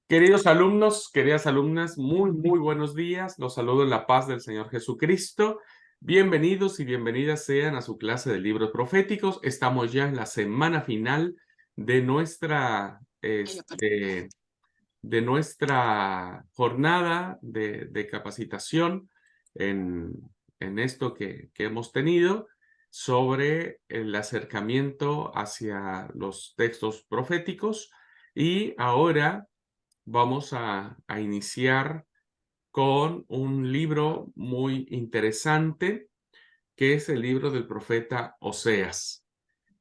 Queridos alumnos, queridas alumnas, muy buenos días. Los saludo en la paz del Señor Jesucristo. Bienvenidos y bienvenidas sean a su clase de libros proféticos. Estamos ya en la semana final de nuestra, jornada de capacitación en esto que hemos tenido sobre el acercamiento hacia los textos proféticos. Y ahora vamos a iniciar con un libro muy interesante, que es el libro del profeta Oseas.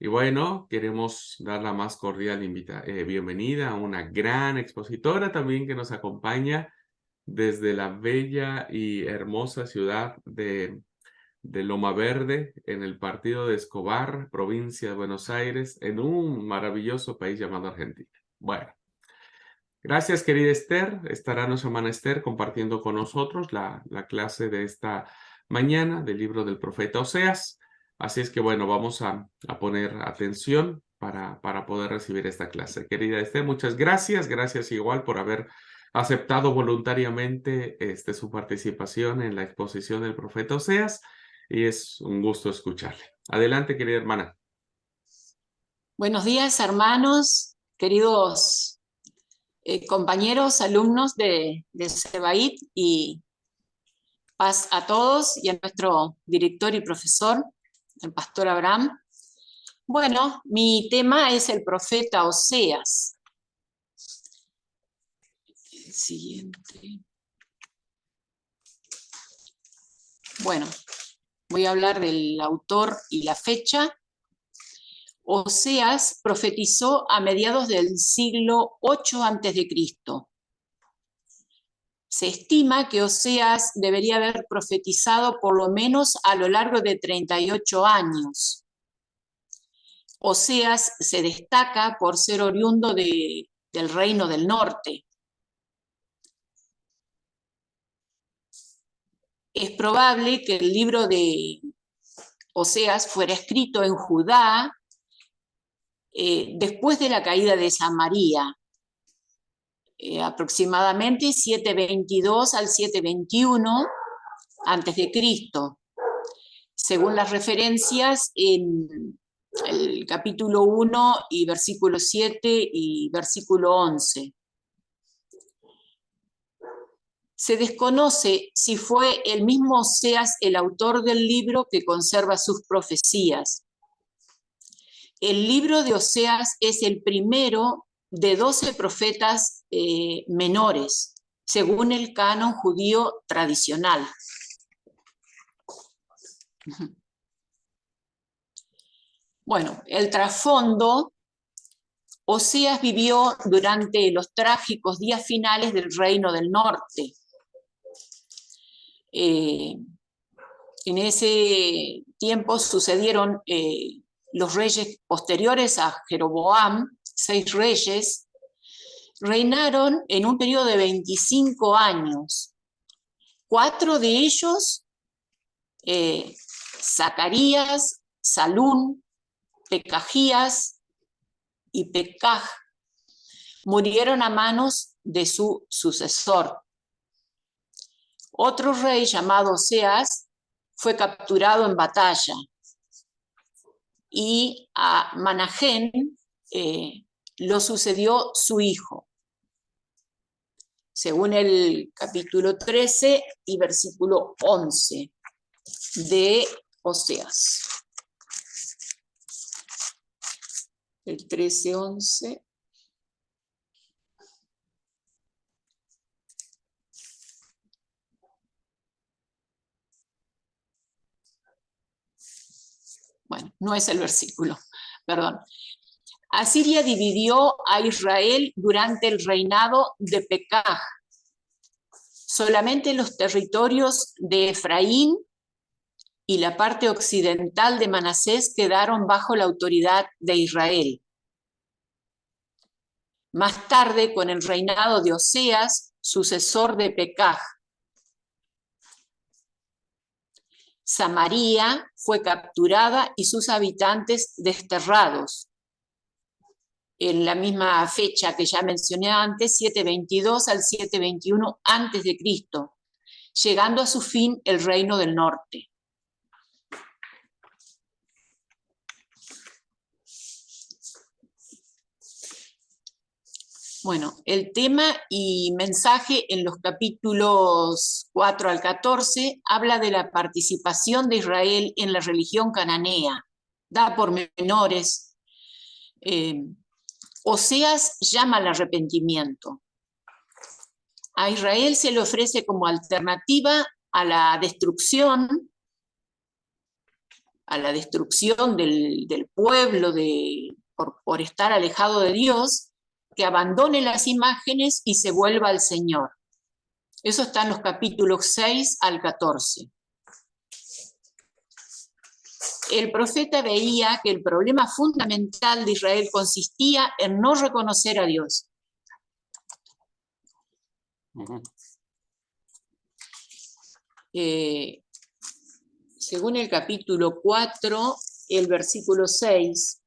Y bueno, queremos dar la más cordial bienvenida a una gran expositora también que nos acompaña desde la bella y hermosa ciudad de Loma Verde, en el partido de Escobar, provincia de Buenos Aires, en un maravilloso país llamado Argentina. Bueno. Gracias, querida Esther. Estará nuestra hermana Esther compartiendo con nosotros la clase de esta mañana del libro del profeta Oseas. Así es que, bueno, vamos a poner atención para poder recibir esta clase. Querida Esther, muchas gracias. Gracias igual por haber aceptado voluntariamente su participación en la exposición del profeta Oseas. Y es un gusto escucharle. Adelante, querida hermana. Buenos días, hermanos, queridos compañeros, alumnos de Sebaid, y paz a todos y a nuestro director y profesor, el pastor Abraham. Bueno, mi tema es el profeta Oseas. El siguiente. Bueno, voy a hablar del autor y la fecha. Oseas profetizó a mediados del siglo 8 a.C. Se estima que Oseas debería haber profetizado por lo menos a lo largo de 38 años. Oseas se destaca por ser oriundo del Reino del Norte. Es probable que el libro de Oseas fuera escrito en Judá después de la caída de Samaria, aproximadamente 722 al 721 a.C., según las referencias en el capítulo 1 y versículo 7 y versículo 11. Se desconoce si fue el mismo Oseas el autor del libro que conserva sus profecías. El libro de Oseas es el primero de 12 profetas menores, según el canon judío tradicional. Bueno, el trasfondo: Oseas vivió durante los trágicos días finales del Reino del Norte. En ese tiempo sucedieron los reyes posteriores a Jeroboam, 6 reyes, reinaron en un periodo de 25 años. 4 de ellos, Zacarías, Salún, Pecajías y Pekaj, murieron a manos de su sucesor. Otro rey llamado Oseas fue capturado en batalla, y a Manahén lo sucedió su hijo, según el capítulo 13 y versículo 11 de Oseas. El 13-11. Bueno, no es el versículo, perdón. Asiria dividió a Israel durante el reinado de Pekaj. Solamente los territorios de Efraín y la parte occidental de Manasés quedaron bajo la autoridad de Israel. Más tarde, con el reinado de Oseas, sucesor de Pekaj, Samaria fue capturada y sus habitantes desterrados. en la misma fecha que ya mencioné antes, 722 al 721 antes de Cristo, llegando a su fin el Reino del Norte. Bueno, el tema y mensaje en los capítulos 4 al 14 habla de la participación de Israel en la religión cananea, da por menores. Oseas llama al arrepentimiento. A Israel se le ofrece como alternativa a la destrucción del pueblo por estar alejado de Dios, que abandone las imágenes y se vuelva al Señor. Eso está en los capítulos 6 al 14. El profeta veía que el problema fundamental de Israel consistía en no reconocer a Dios. Según el capítulo 4, el versículo 6,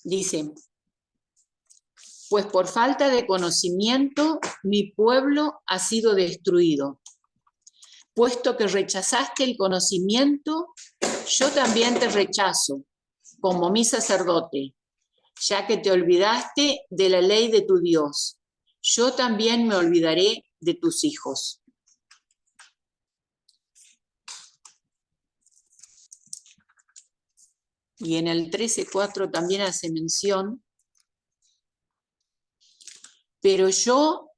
dice: pues por falta de conocimiento mi pueblo ha sido destruido. Puesto que rechazaste el conocimiento, yo también te rechazo, como mi sacerdote, ya que te olvidaste de la ley de tu Dios. Yo también me olvidaré de tus hijos. Y en el 13:4 también hace mención: pero yo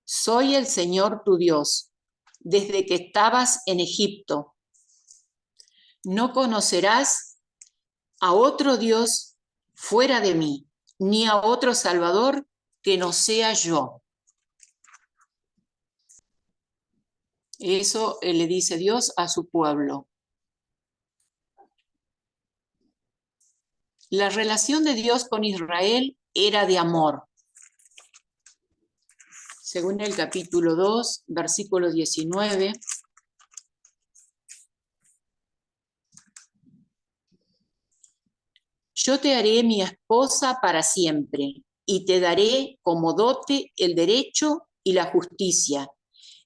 soy el Señor tu Dios, desde que estabas en Egipto. No conocerás a otro Dios fuera de mí, ni a otro Salvador que no sea yo. Eso le dice Dios a su pueblo. La relación de Dios con Israel era de amor. Según el capítulo 2, versículo 19, yo te haré mi esposa para siempre, y te daré como dote el derecho y la justicia,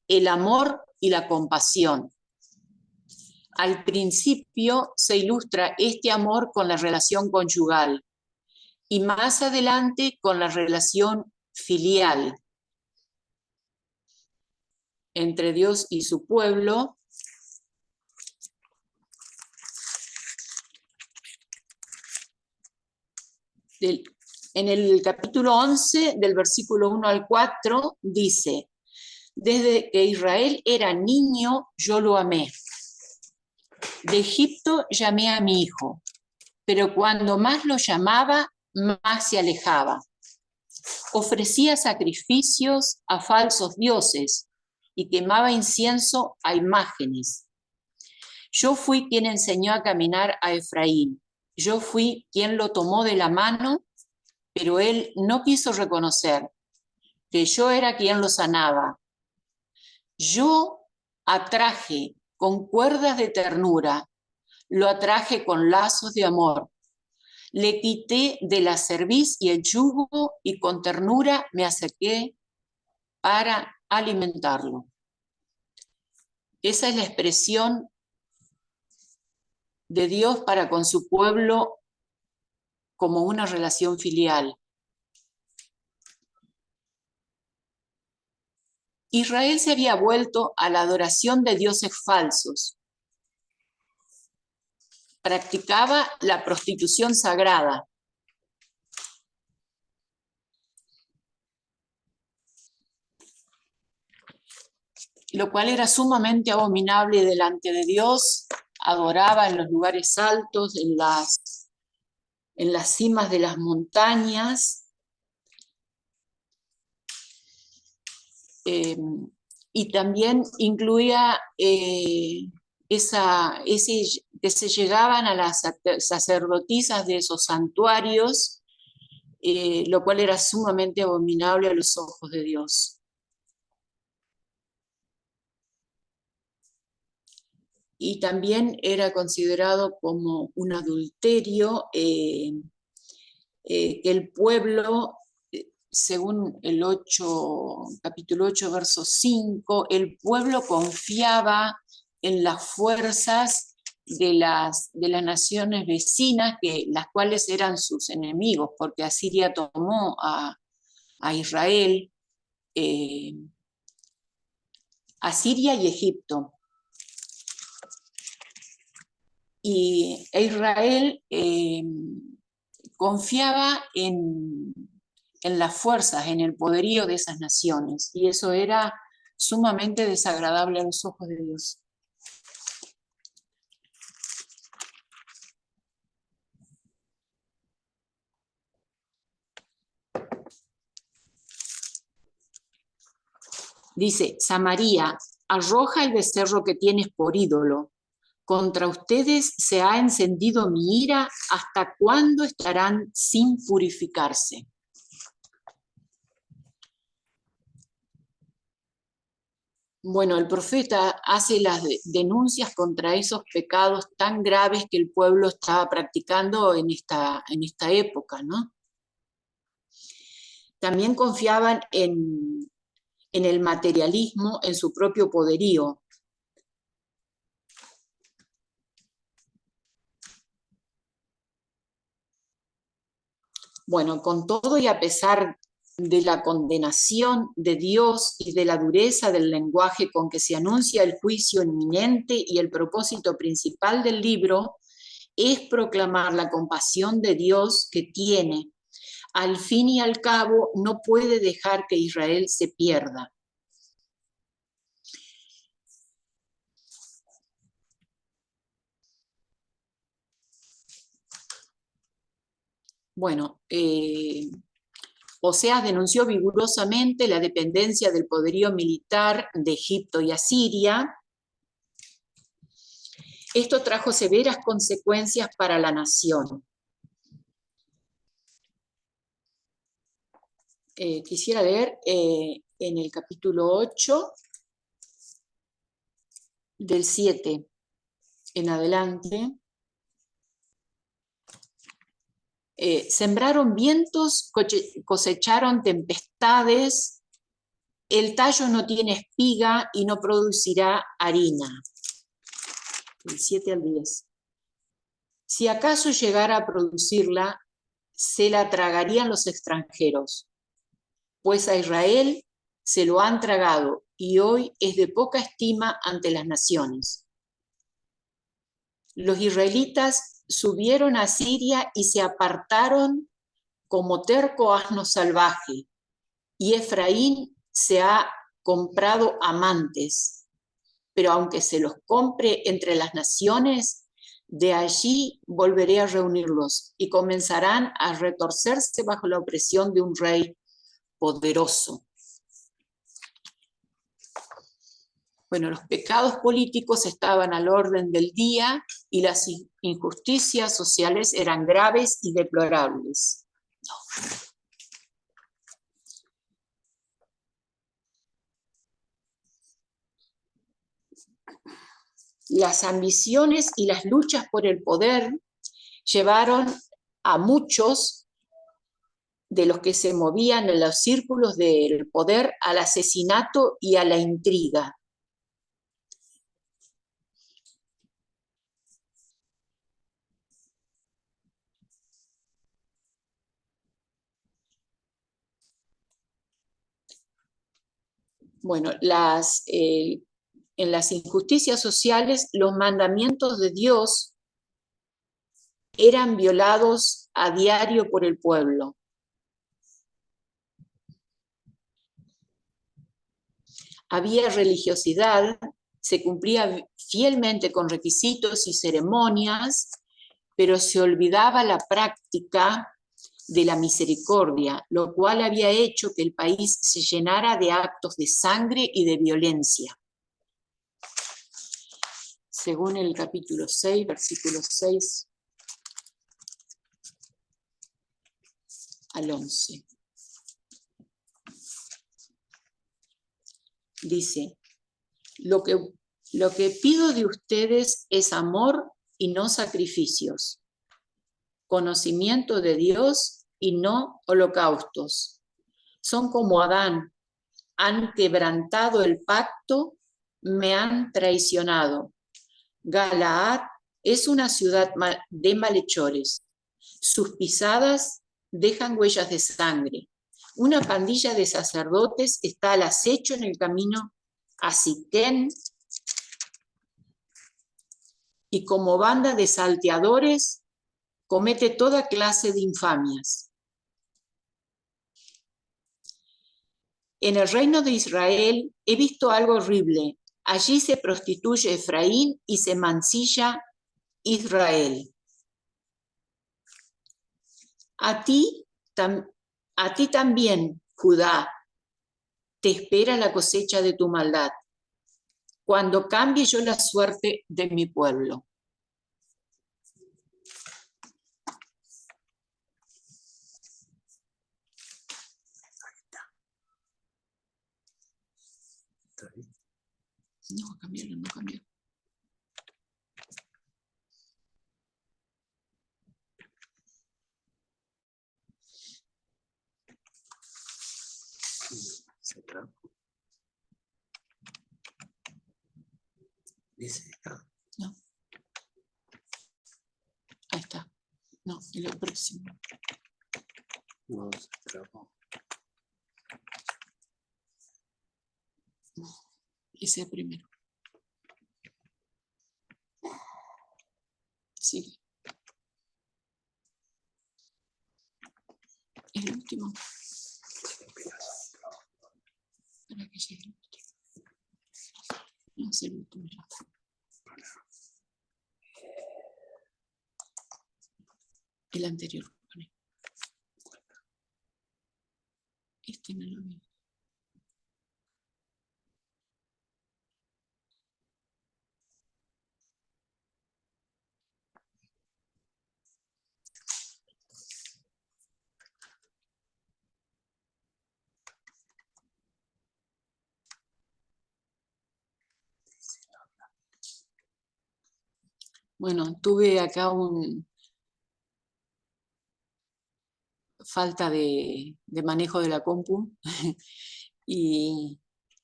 el amor y la compasión. Al principio se ilustra este amor con la relación conyugal y más adelante con la relación filial entre Dios y su pueblo. En el capítulo 11, del versículo 1 al 4, dice: desde que Israel era niño, yo lo amé. De Egipto llamé a mi hijo, pero cuando más lo llamaba, más se alejaba. Ofrecía sacrificios a falsos dioses y quemaba incienso a imágenes. Yo fui quien enseñó a caminar a Efraín. Yo fui quien lo tomó de la mano, pero él no quiso reconocer que yo era quien lo sanaba. Yo atraje con cuerdas de ternura, lo atraje con lazos de amor. Le quité de la cerviz y el yugo y con ternura me acerqué para alimentarlo. Esa es la expresión de Dios para con su pueblo como una relación filial. Israel se había vuelto a la adoración de dioses falsos. Practicaba la prostitución sagrada. Lo cual era sumamente abominable delante de Dios. Adoraba en los lugares altos, en las cimas de las montañas. Y también incluía que se llegaban a las sacerdotisas de esos santuarios lo cual era sumamente abominable a los ojos de Dios. Y también era considerado como un adulterio que el pueblo, según el capítulo 8, verso 5, el pueblo confiaba en las fuerzas de las naciones vecinas, las cuales eran sus enemigos, porque Asiria tomó a Israel, Asiria y Egipto. Y Israel confiaba en las fuerzas, en el poderío de esas naciones, y eso era sumamente desagradable a los ojos de Dios. Dice, Samaría, arroja el becerro que tienes por ídolo. Contra ustedes se ha encendido mi ira, ¿hasta cuándo estarán sin purificarse? Bueno, el profeta hace las denuncias contra esos pecados tan graves que el pueblo estaba practicando en esta época, ¿no? También confiaban en el materialismo, en su propio poderío. Bueno, con todo y a pesar de la condenación de Dios y de la dureza del lenguaje con que se anuncia el juicio inminente y el propósito principal del libro es proclamar la compasión de Dios que tiene. Al fin y al cabo, no puede dejar que Israel se pierda. Bueno, Oseas denunció vigorosamente la dependencia del poderío militar de Egipto y Asiria. Esto trajo severas consecuencias para la nación. Quisiera leer en el capítulo 8, del 7 en adelante. Sembraron vientos, cosecharon tempestades, el tallo no tiene espiga y no producirá harina. Del 7 al 10. Si acaso llegara a producirla, se la tragarían los extranjeros, pues a Israel se lo han tragado y hoy es de poca estima ante las naciones. Los israelitas subieron a Siria y se apartaron como terco asno salvaje, y Efraín se ha comprado amantes, pero aunque se los compre entre las naciones, de allí volveré a reunirlos y comenzarán a retorcerse bajo la opresión de un rey poderoso. Bueno, los pecados políticos estaban al orden del día y las injusticias sociales eran graves y deplorables. Las ambiciones y las luchas por el poder llevaron a muchos de los que se movían en los círculos del poder al asesinato y a la intriga. Bueno, en las injusticias sociales, los mandamientos de Dios eran violados a diario por el pueblo. Había religiosidad, se cumplía fielmente con requisitos y ceremonias, pero se olvidaba la práctica de la misericordia, lo cual había hecho que el país se llenara de actos de sangre y de violencia. Según el capítulo 6, versículo 6. al 11. Dice, lo que pido de ustedes es amor y no sacrificios, conocimiento de Dios y no holocaustos. Son como Adán, han quebrantado el pacto, me han traicionado. Galaad es una ciudad de malhechores. Sus pisadas dejan huellas de sangre. Una pandilla de sacerdotes está al acecho en el camino a Siquén y como banda de salteadores comete toda clase de infamias. En el reino de Israel he visto algo horrible. Allí se prostituye Efraín y se mancilla Israel. A ti también, Judá, te espera la cosecha de tu maldad, cuando cambie yo la suerte de mi pueblo. No, cambiarlo, no cambió. Dice, No. Ahí está. No, y lo próximo. no se trabó. Ese primero. Sigue. El último. Para que llegue el último. No, es el último ya. El anterior. Este no lo vi. Bueno, tuve acá falta de manejo de la compu y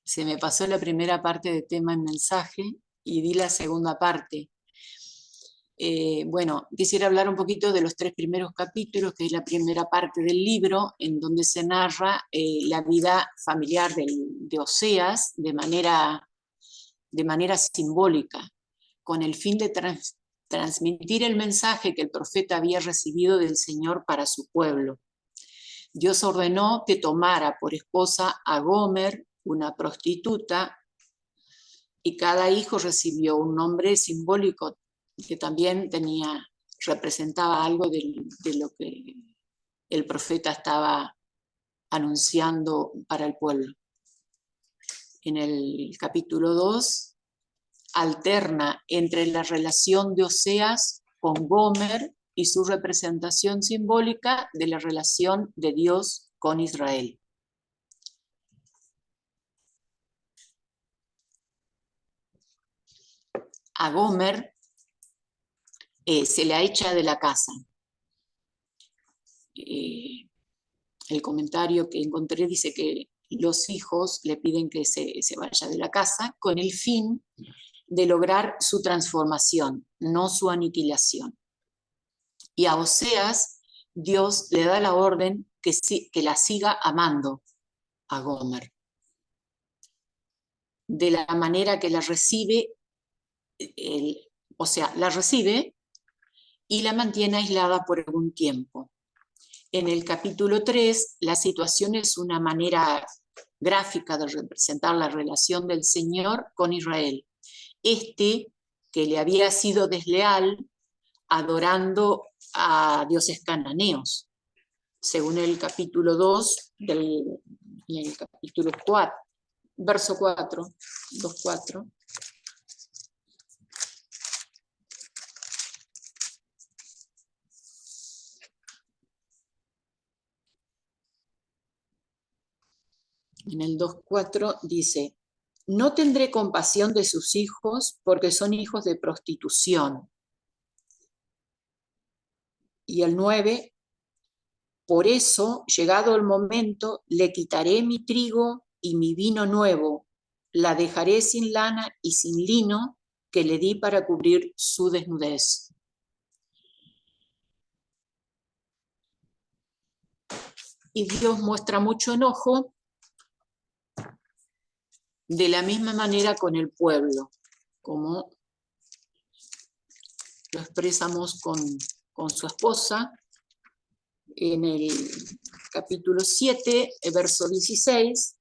se me pasó la primera parte de tema en mensaje y di la segunda parte. Bueno, quisiera hablar un poquito de los 3 primeros capítulos, que es la primera parte del libro, en donde se narra la vida familiar de Oseas de manera simbólica, con el fin de transmitir el mensaje que el profeta había recibido del Señor para su pueblo. Dios ordenó que tomara por esposa a Gomer, una prostituta, y cada hijo recibió un nombre simbólico que también representaba algo de lo que el profeta estaba anunciando para el pueblo. En el capítulo 2 alterna entre la relación de Oseas con Gomer y su representación simbólica de la relación de Dios con Israel. A Gomer se la echa de la casa. El comentario que encontré dice que los hijos le piden que se vaya de la casa con el fin de lograr su transformación, no su aniquilación. Y a Oseas, Dios le da la orden que la siga amando a Gomer, de la manera que la recibe, la recibe y la mantiene aislada por algún tiempo. En el capítulo 3, la situación es una manera gráfica de representar la relación del Señor con Israel. Que le había sido desleal adorando a dioses cananeos, según el capítulo 2 y el capítulo 4, verso 4, 2:4. En el 2:4 dice, no tendré compasión de sus hijos porque son hijos de prostitución. Y el 9, por eso, llegado el momento, le quitaré mi trigo y mi vino nuevo, la dejaré sin lana y sin lino que le di para cubrir su desnudez. Y Dios muestra mucho enojo de la misma manera con el pueblo, como lo expresamos con su esposa en el capítulo 7, verso 16,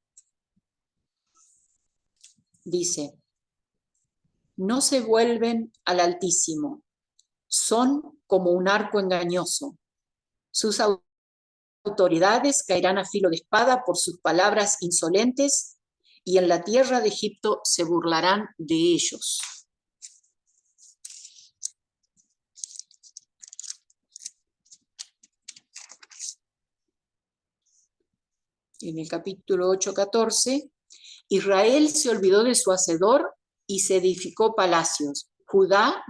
dice, no se vuelven al Altísimo, son como un arco engañoso. Sus autoridades caerán a filo de espada por sus palabras insolentes y en la tierra de Egipto se burlarán de ellos. En el capítulo 8:14, Israel se olvidó de su hacedor y se edificó palacios. Judá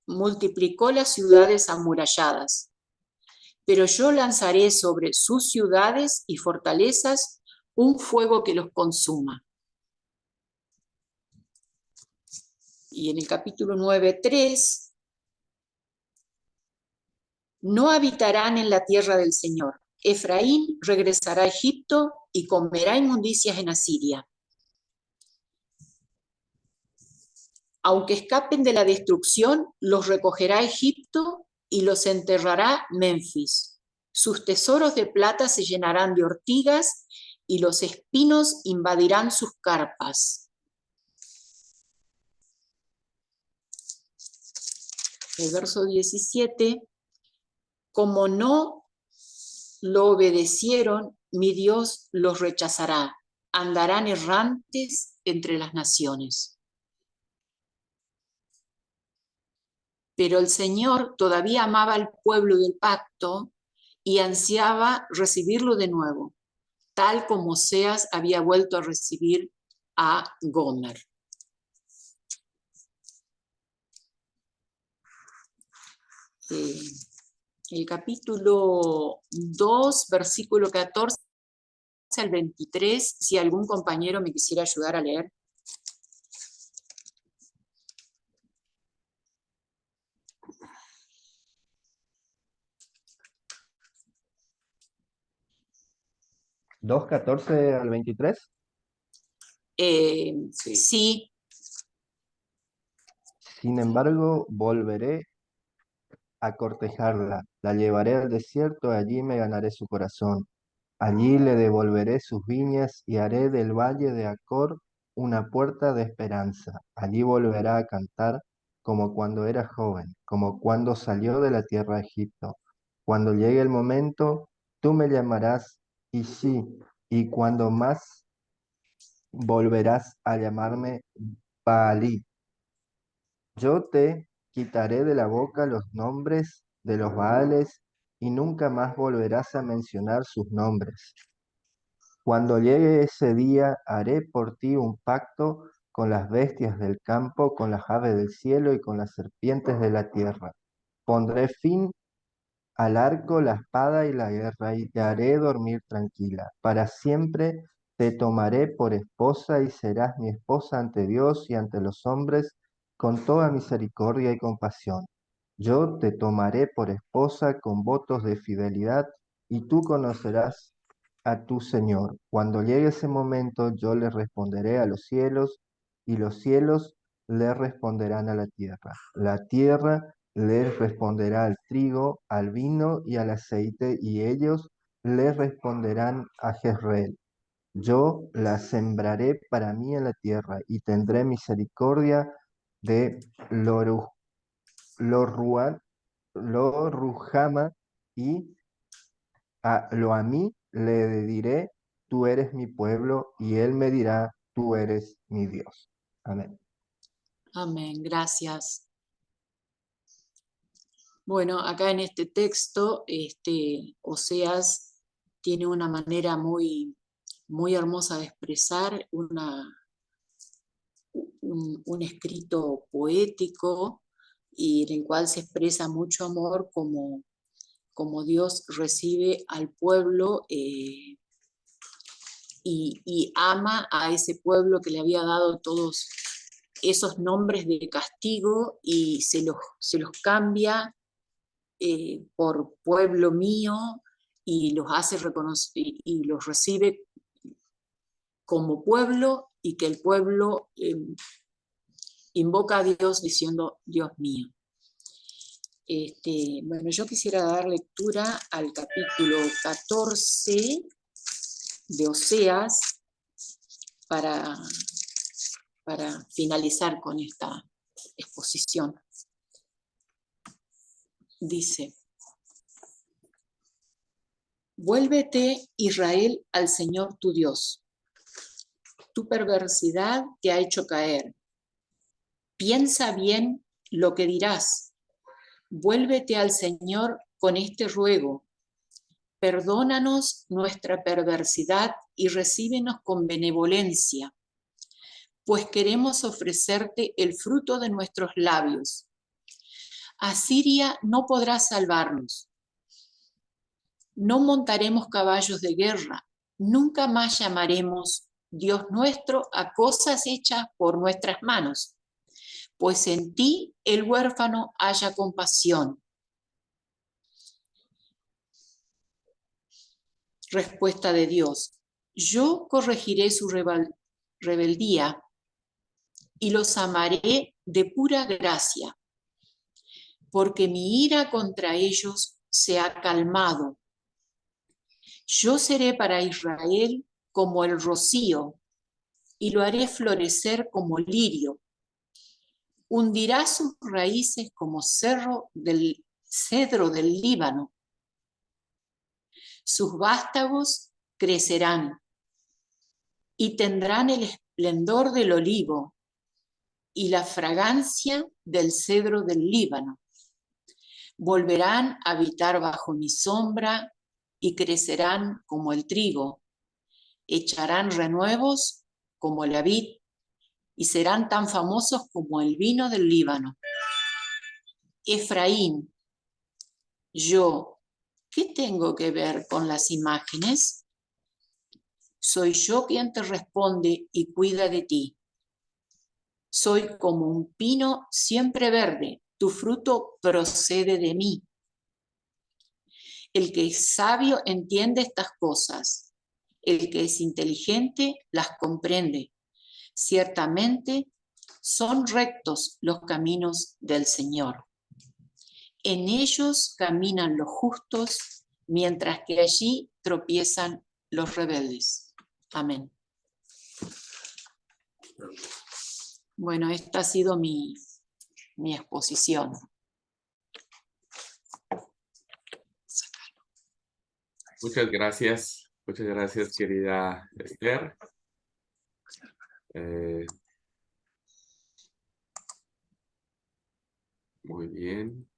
multiplicó las ciudades amuralladas. Pero yo lanzaré sobre sus ciudades y fortalezas un fuego que los consuma. Y en el capítulo 9:3, no habitarán en la tierra del Señor. Efraín regresará a Egipto y comerá inmundicias en Asiria. Aunque escapen de la destrucción, los recogerá Egipto y los enterrará Memphis. Sus tesoros de plata se llenarán de ortigas y los espinos invadirán sus carpas. El verso 17, como no lo obedecieron, mi Dios los rechazará. Andarán errantes entre las naciones. Pero el Señor todavía amaba al pueblo del pacto y ansiaba recibirlo de nuevo, tal como Oseas había vuelto a recibir a Gomer. El capítulo 2, versículo 14 al 23, si algún compañero me quisiera ayudar a leer. ¿2:14 al 23? Sí. Sin embargo, volveré a cortejarla, la llevaré al desierto, allí me ganaré su corazón. Allí le devolveré sus viñas y haré del valle de Acor una puerta de esperanza. Allí volverá a cantar como cuando era joven, como cuando salió de la tierra de Egipto. Cuando llegue el momento, tú me llamarás y sí, y cuando más volverás a llamarme Baalí. Yo te quitaré de la boca los nombres de los Baales y nunca más volverás a mencionar sus nombres. Cuando llegue ese día, haré por ti un pacto con las bestias del campo, con las aves del cielo y con las serpientes de la tierra. Pondré fin al arco, la espada y la guerra, y te haré dormir tranquila. Para siempre te tomaré por esposa y serás mi esposa ante Dios y ante los hombres con toda misericordia y compasión. Yo te tomaré por esposa con votos de fidelidad y tú conocerás a tu Señor. Cuando llegue ese momento, yo le responderé a los cielos y los cielos le responderán a la tierra. La tierra les responderá al trigo, al vino y al aceite, y ellos les responderán a Jezreel. Yo la sembraré para mí en la tierra, y tendré misericordia de Lo-Ruhama, y a Lo-Ammi le diré, tú eres mi pueblo, y él me dirá, tú eres mi Dios. Amén. Amén, gracias. Bueno, acá en este texto, Oseas tiene una manera muy muy hermosa de expresar, un escrito poético y en el cual se expresa mucho amor como Dios recibe al pueblo y ama a ese pueblo que le había dado todos esos nombres de castigo y se los cambia por pueblo mío y los hace reconocer y los recibe como pueblo y que el pueblo invoca a Dios diciendo Dios mío. Bueno, yo quisiera dar lectura al capítulo 14 de Oseas para finalizar con esta exposición. Dice: Vuélvete, Israel, al Señor tu Dios. Tu perversidad te ha hecho caer. Piensa bien lo que dirás. Vuélvete al Señor con este ruego. Perdónanos nuestra perversidad y recíbenos con benevolencia, pues queremos ofrecerte el fruto de nuestros labios. Asiria no podrá salvarnos. No montaremos caballos de guerra, nunca más llamaremos Dios nuestro a cosas hechas por nuestras manos, pues en ti el huérfano haya compasión. Respuesta de Dios: yo corregiré su rebeldía y los amaré de pura gracia, porque mi ira contra ellos se ha calmado. Yo seré para Israel como el rocío y lo haré florecer como lirio. Hundirá sus raíces como cedro del Líbano. Sus vástagos crecerán y tendrán el esplendor del olivo y la fragancia del cedro del Líbano. Volverán a habitar bajo mi sombra y crecerán como el trigo. Echarán renuevos como la vid y serán tan famosos como el vino del Líbano. Efraín, yo, ¿qué tengo que ver con las imágenes? Soy yo quien te responde y cuida de ti. Soy como un pino siempre verde, tu fruto procede de mí. El que es sabio entiende estas cosas, el que es inteligente las comprende. Ciertamente son rectos los caminos del Señor. En ellos caminan los justos, mientras que allí tropiezan los rebeldes. Amén. Bueno, esta ha sido mi exposición. Muchas gracias, querida Esther. Muy bien.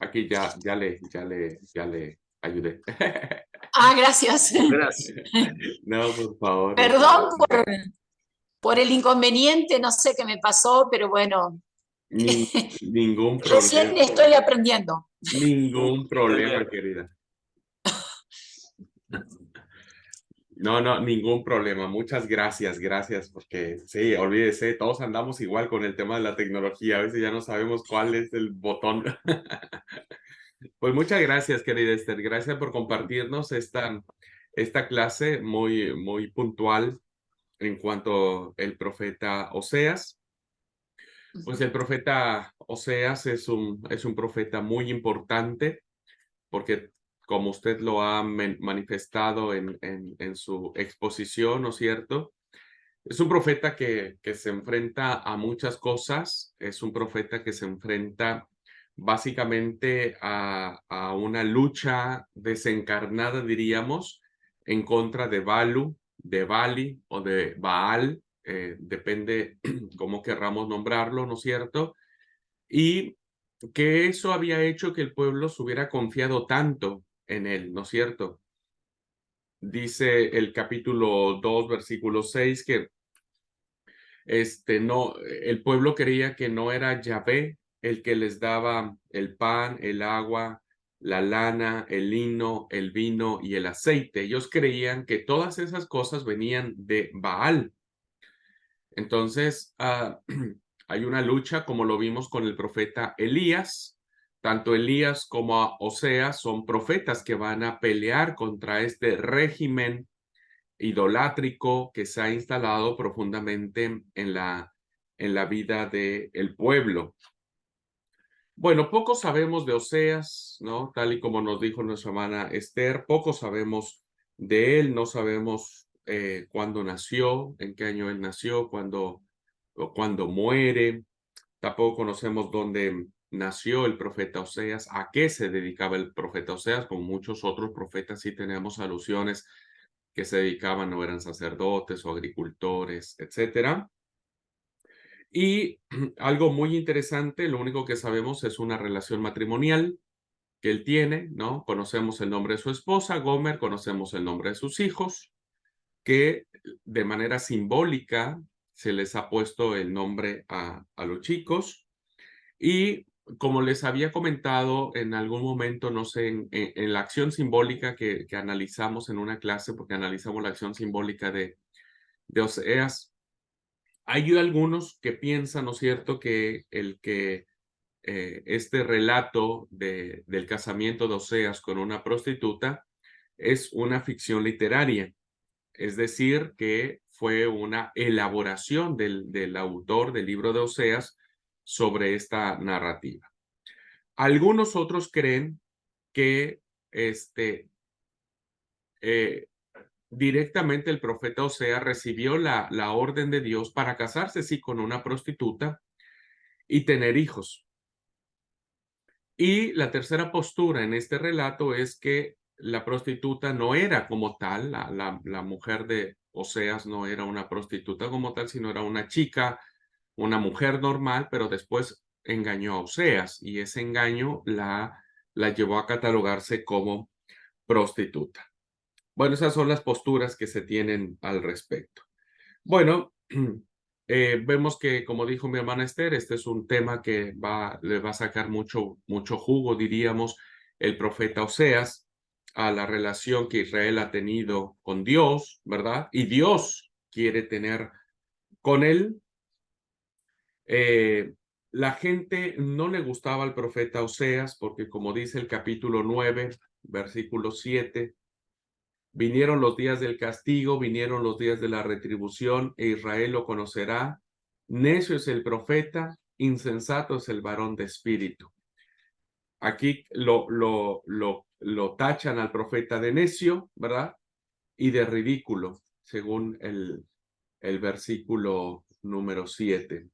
Aquí ya le ayudé. Ah, gracias. Gracias. No, por favor. Perdón por el inconveniente, no sé qué me pasó, pero bueno. Ningún Recién problema. estoy aprendiendo. Ningún problema, querida. No, ningún problema. Muchas gracias, porque sí, olvídese, todos andamos igual con el tema de la tecnología. A veces ya no sabemos cuál es el botón. Pues muchas gracias, querida Esther. Gracias por compartirnos esta clase muy puntual en cuanto al profeta Oseas. Pues el profeta Oseas es un profeta muy importante porque, como usted lo ha manifestado en su exposición, ¿no es cierto? Es un profeta que se enfrenta a muchas cosas, es un profeta que se enfrenta básicamente a una lucha desencarnada, diríamos, en contra de de Bali o de Baal, depende cómo querramos nombrarlo, ¿no es cierto? y que eso había hecho que el pueblo se hubiera confiado tanto en él, ¿no es cierto? Dice el capítulo 2, versículo 6, que no, el pueblo creía que no era Yahvé el que les daba el pan, el agua, la lana, el lino, el vino y el aceite. Ellos creían que todas esas cosas venían de Baal. Entonces, hay una lucha, como lo vimos con el profeta Elías. Tanto Elías como Oseas son profetas que van a pelear contra este régimen idolátrico que se ha instalado profundamente en la vida del pueblo. Bueno, poco sabemos de Oseas, ¿no? Tal y como nos dijo nuestra hermana Esther, poco sabemos de él, no sabemos cuándo nació, en qué año él nació, cuándo muere. Tampoco conocemos dónde nació el profeta Oseas, a qué se dedicaba el profeta Oseas, como muchos otros profetas sí tenemos alusiones que se dedicaban o eran sacerdotes o agricultores, etcétera. Y algo muy interesante, lo único que sabemos es una relación matrimonial que él tiene, ¿no? Conocemos el nombre de su esposa, Gomer, conocemos el nombre de sus hijos, que de manera simbólica se les ha puesto el nombre a los chicos. Y como les había comentado en algún momento, no sé, en la acción simbólica que analizamos en una clase, porque analizamos la acción simbólica de Oseas, hay algunos que piensan, ¿no es cierto?, que este relato del casamiento de Oseas con una prostituta es una ficción literaria, es decir, que fue una elaboración del autor del libro de Oseas sobre esta narrativa. Algunos otros creen que directamente el profeta Oseas recibió la orden de Dios para casarse, sí, con una prostituta y tener hijos. Y la tercera postura en este relato es que la prostituta no era como tal, la mujer de Oseas no era una prostituta como tal, sino era una chica, una mujer normal, pero después engañó a Oseas y ese engaño la llevó a catalogarse como prostituta. Bueno, esas son las posturas que se tienen al respecto. Bueno, vemos que, como dijo mi hermana Esther, este es un tema que le va a sacar mucho jugo, diríamos, el profeta Oseas a la relación que Israel ha tenido con Dios, ¿verdad? Y Dios quiere tener con él. La gente no le gustaba al profeta Oseas porque, como dice el capítulo 9, versículo 7, vinieron los días del castigo, vinieron los días de la retribución, e Israel lo conocerá. Necio es el profeta, insensato es el varón de espíritu. Aquí lo tachan al profeta de necio, ¿verdad? Y de ridículo, según el versículo número 7.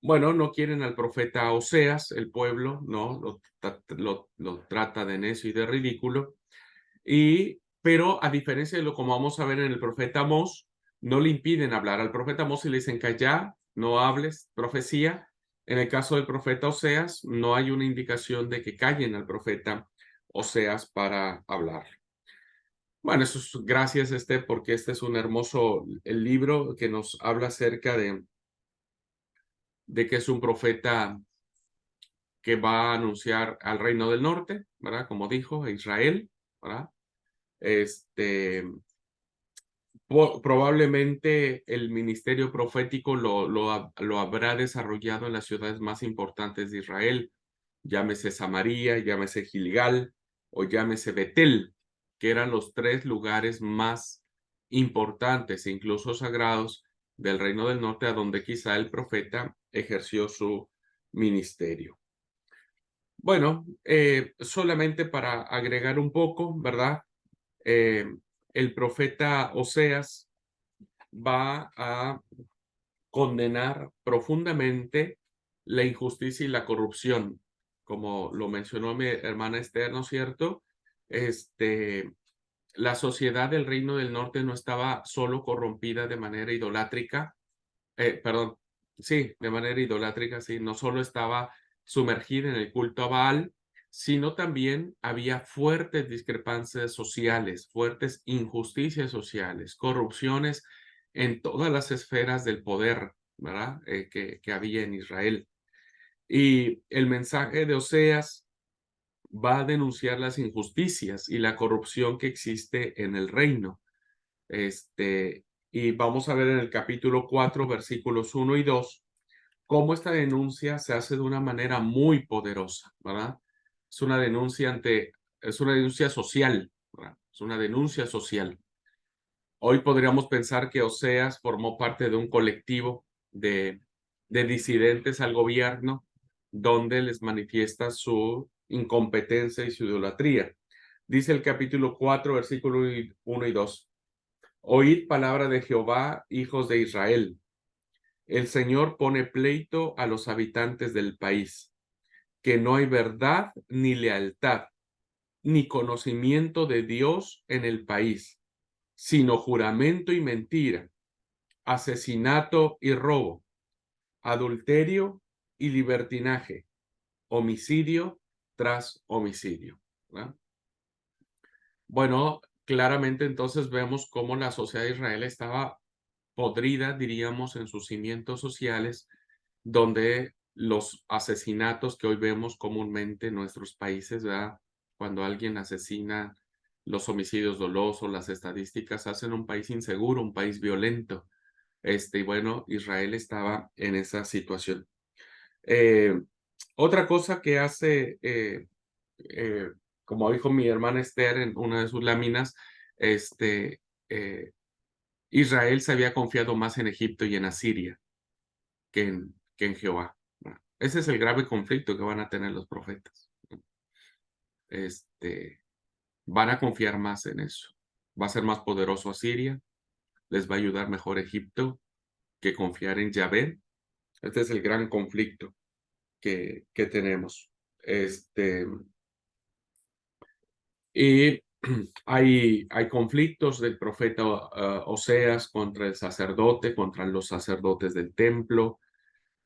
Bueno, no quieren al profeta Oseas, el pueblo, ¿no? Lo trata de necio y de ridículo. Pero a diferencia de lo como vamos a ver en el profeta Amós, no le impiden hablar al profeta Amós y le dicen calla, no hables, profecía. En el caso del profeta Oseas, no hay una indicación de que callen al profeta Oseas para hablar. Bueno, eso es gracias porque este es un hermoso el libro que nos habla acerca de que es un profeta que va a anunciar al reino del norte, ¿verdad? Como dijo, a Israel, ¿verdad? Probablemente el ministerio profético lo habrá desarrollado en las ciudades más importantes de Israel, llámese Samaria, llámese Gilgal o llámese Betel, que eran los 3 lugares más importantes e incluso sagrados del reino del norte, a donde quizá el profeta ejerció su ministerio. Bueno, solamente para agregar un poco, ¿verdad? El profeta Oseas va a condenar profundamente la injusticia y la corrupción, como lo mencionó mi hermana Esther, ¿no es cierto? La sociedad del Reino del Norte no estaba solo corrompida de manera idolátrica, Sí, de manera idolátrica, sí, no solo estaba sumergida en el culto a Baal, sino también había fuertes discrepancias sociales, fuertes injusticias sociales, corrupciones en todas las esferas del poder, ¿verdad? Que había en Israel. Y el mensaje de Oseas va a denunciar las injusticias y la corrupción que existe en el reino. Y vamos a ver en el capítulo 4, versículos 1 y 2, cómo esta denuncia se hace de una manera muy poderosa, ¿verdad? Es una denuncia social, ¿verdad? Es una denuncia social. Hoy podríamos pensar que Oseas formó parte de un colectivo de disidentes al gobierno, donde les manifiesta su incompetencia y su idolatría. Dice el capítulo 4, versículo 1 y 2. Oíd palabra de Jehová, hijos de Israel. El Señor pone pleito a los habitantes del país, que no hay verdad ni lealtad, ni conocimiento de Dios en el país, sino juramento y mentira, asesinato y robo, adulterio y libertinaje, homicidio tras homicidio, ¿verdad? Bueno, claramente entonces vemos cómo la sociedad de Israel estaba podrida, diríamos, en sus cimientos sociales, donde los asesinatos que hoy vemos comúnmente en nuestros países, ¿verdad? Cuando alguien asesina, los homicidios dolosos, las estadísticas hacen un país inseguro, un país violento. Y bueno, Israel estaba en esa situación. Eh, Otra cosa que hace, eh, como dijo mi hermana Esther en una de sus láminas, eh, Israel se había confiado más en Egipto y en Asiria que en Jehová. ¿Verdad? Ese es el grave conflicto que van a tener los profetas. Este, Van a confiar más en eso. Va a ser más poderoso Asiria, les va a ayudar mejor Egipto que confiar en Yahvé. Este es el gran conflicto que tenemos. Y hay conflictos del profeta Oseas contra el sacerdote, contra los sacerdotes del templo.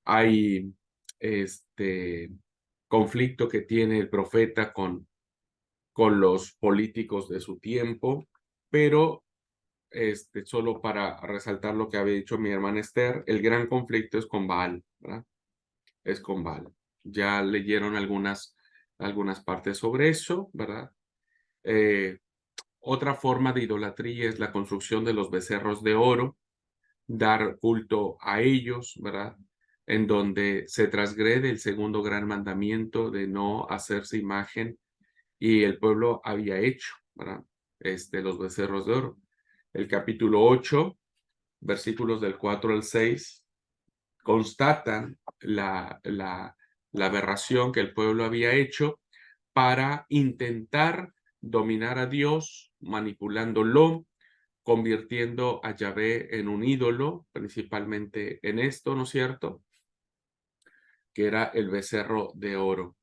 Hay conflicto que tiene el profeta con los políticos de su tiempo, pero solo para resaltar lo que había dicho mi hermana Esther, el gran conflicto es con Baal, ¿verdad? Es con Baal. Ya leyeron algunas partes sobre eso, ¿verdad? Otra forma de idolatría es la construcción de los becerros de oro, dar culto a ellos, ¿verdad? En donde se transgrede el segundo gran mandamiento de no hacerse imagen y el pueblo había hecho, ¿verdad? Los becerros de oro. El capítulo 8, versículos del 4 al 6, constatan la aberración que el pueblo había hecho para intentar dominar a Dios, manipulándolo, convirtiendo a Yahvé en un ídolo, principalmente en esto, ¿no es cierto? Que era el becerro de oro.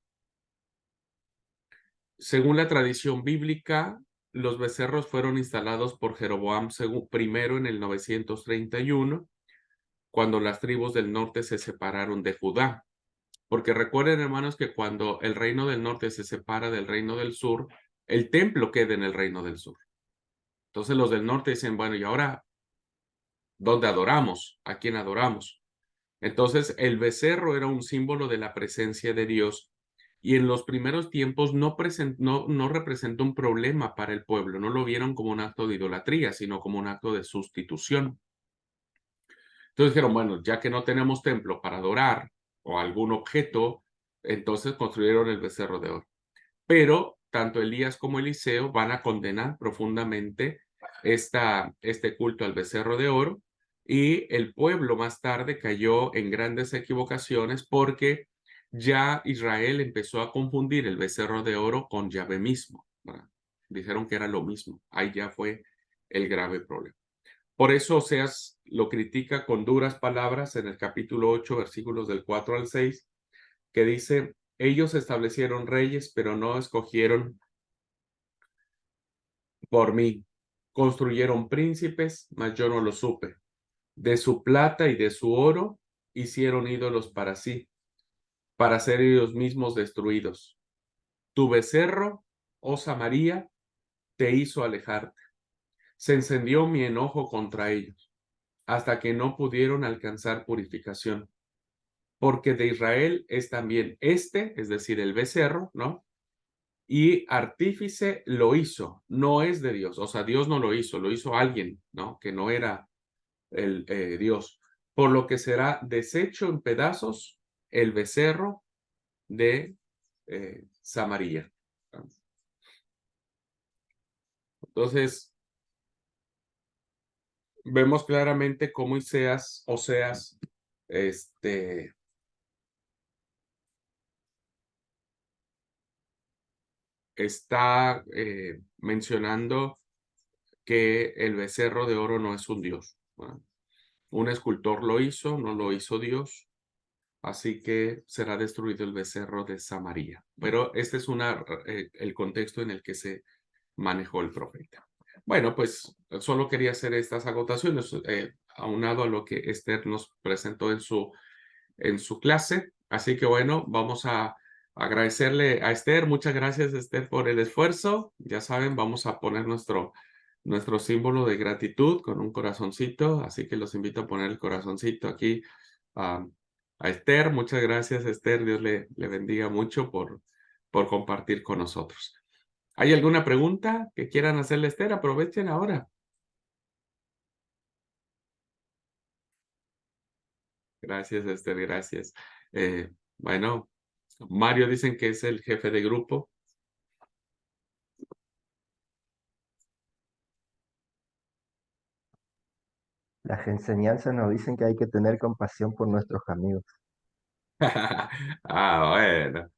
Según la tradición bíblica, los becerros fueron instalados por Jeroboam primero en el 931, cuando las tribus del norte se separaron de Judá. Porque recuerden, hermanos, que cuando el reino del norte se separa del reino del sur, el templo queda en el reino del sur. Entonces los del norte dicen, bueno, ¿y ahora dónde adoramos? ¿A quién adoramos? Entonces el becerro era un símbolo de la presencia de Dios y en los primeros tiempos no representó un problema para el pueblo, no lo vieron como un acto de idolatría, sino como un acto de sustitución. Entonces dijeron, bueno, ya que no tenemos templo para adorar o algún objeto, entonces construyeron el becerro de oro. Pero tanto Elías como Eliseo van a condenar profundamente este culto al becerro de oro y el pueblo más tarde cayó en grandes equivocaciones porque ya Israel empezó a confundir el becerro de oro con Yahvé mismo, ¿verdad? Dijeron que era lo mismo. Ahí ya fue el grave problema. Por eso Oseas lo critica con duras palabras en el capítulo 8, versículos del 4 al 6, que dice, ellos establecieron reyes, pero no escogieron por mí. Construyeron príncipes, mas yo no lo supe. De su plata y de su oro hicieron ídolos para sí, para ser ellos mismos destruidos. Tu becerro, oh Samaria, te hizo alejarte. Se encendió mi enojo contra ellos, hasta que no pudieron alcanzar purificación. Porque de Israel es también este, es decir, el becerro, ¿no? Y artífice lo hizo, no es de Dios, o sea, Dios no lo hizo alguien, ¿no? Que no era el Dios, por lo que será deshecho en pedazos el becerro de Samaria. Entonces, vemos claramente cómo Oseas, está mencionando que el becerro de oro no es un dios, ¿no? Un escultor lo hizo, no lo hizo Dios, así que será destruido el becerro de Samaria. Pero este es el contexto en el que se manejó el profeta. Bueno, pues solo quería hacer estas acotaciones, aunado a lo que Esther nos presentó en su clase. Así que bueno, vamos a agradecerle a Esther. Muchas gracias, Esther, por el esfuerzo. Ya saben, vamos a poner nuestro símbolo de gratitud con un corazoncito. Así que los invito a poner el corazoncito aquí a Esther. Muchas gracias, Esther. Dios le bendiga mucho por compartir con nosotros. ¿Hay alguna pregunta que quieran hacerle a Esther? Aprovechen ahora. Gracias, Esther, gracias. Bueno, Mario dicen que es el jefe de grupo. Las enseñanzas nos dicen que hay que tener compasión por nuestros amigos. Ah, bueno.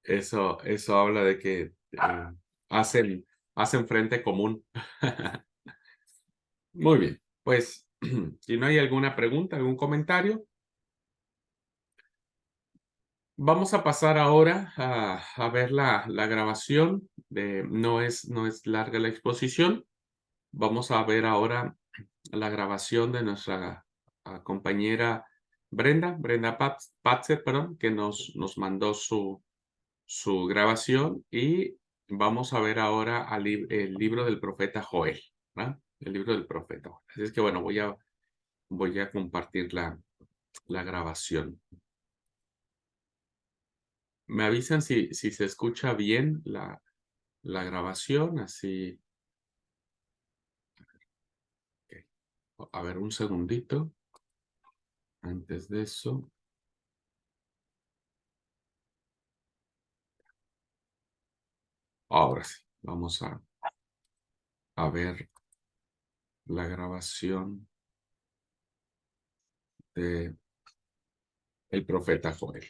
Eso habla de que hacen frente común. Muy bien, pues si no hay alguna pregunta, algún comentario, vamos a pasar ahora a ver la grabación. No es larga la exposición. Vamos a ver ahora la grabación de nuestra compañera Brenda Patzer, perdón, que nos mandó su grabación, y vamos a ver ahora el libro del profeta Joel, ¿verdad? El libro del profeta. Así es que bueno, voy a compartir la grabación. Me avisan si se escucha bien la grabación, así. Okay. A ver, un segundito. Antes de eso. Ahora sí, vamos a ver la grabación de el profeta Joel.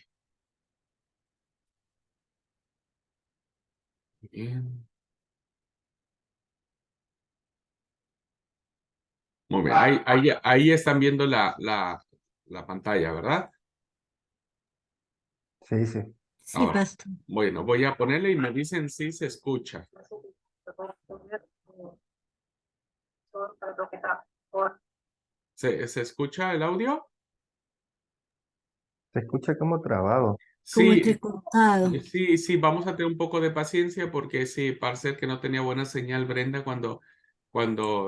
Bien. Muy bien. Ahí están viendo la pantalla, ¿verdad? Sí, sí. Sí, Ahora, pastor. bueno, voy a ponerle y me dicen si se escucha. ¿Se escucha el audio? Se escucha como trabado. Como Sí, entrecortado. sí, vamos a tener un poco de paciencia porque sí, parece que no tenía buena señal Brenda cuando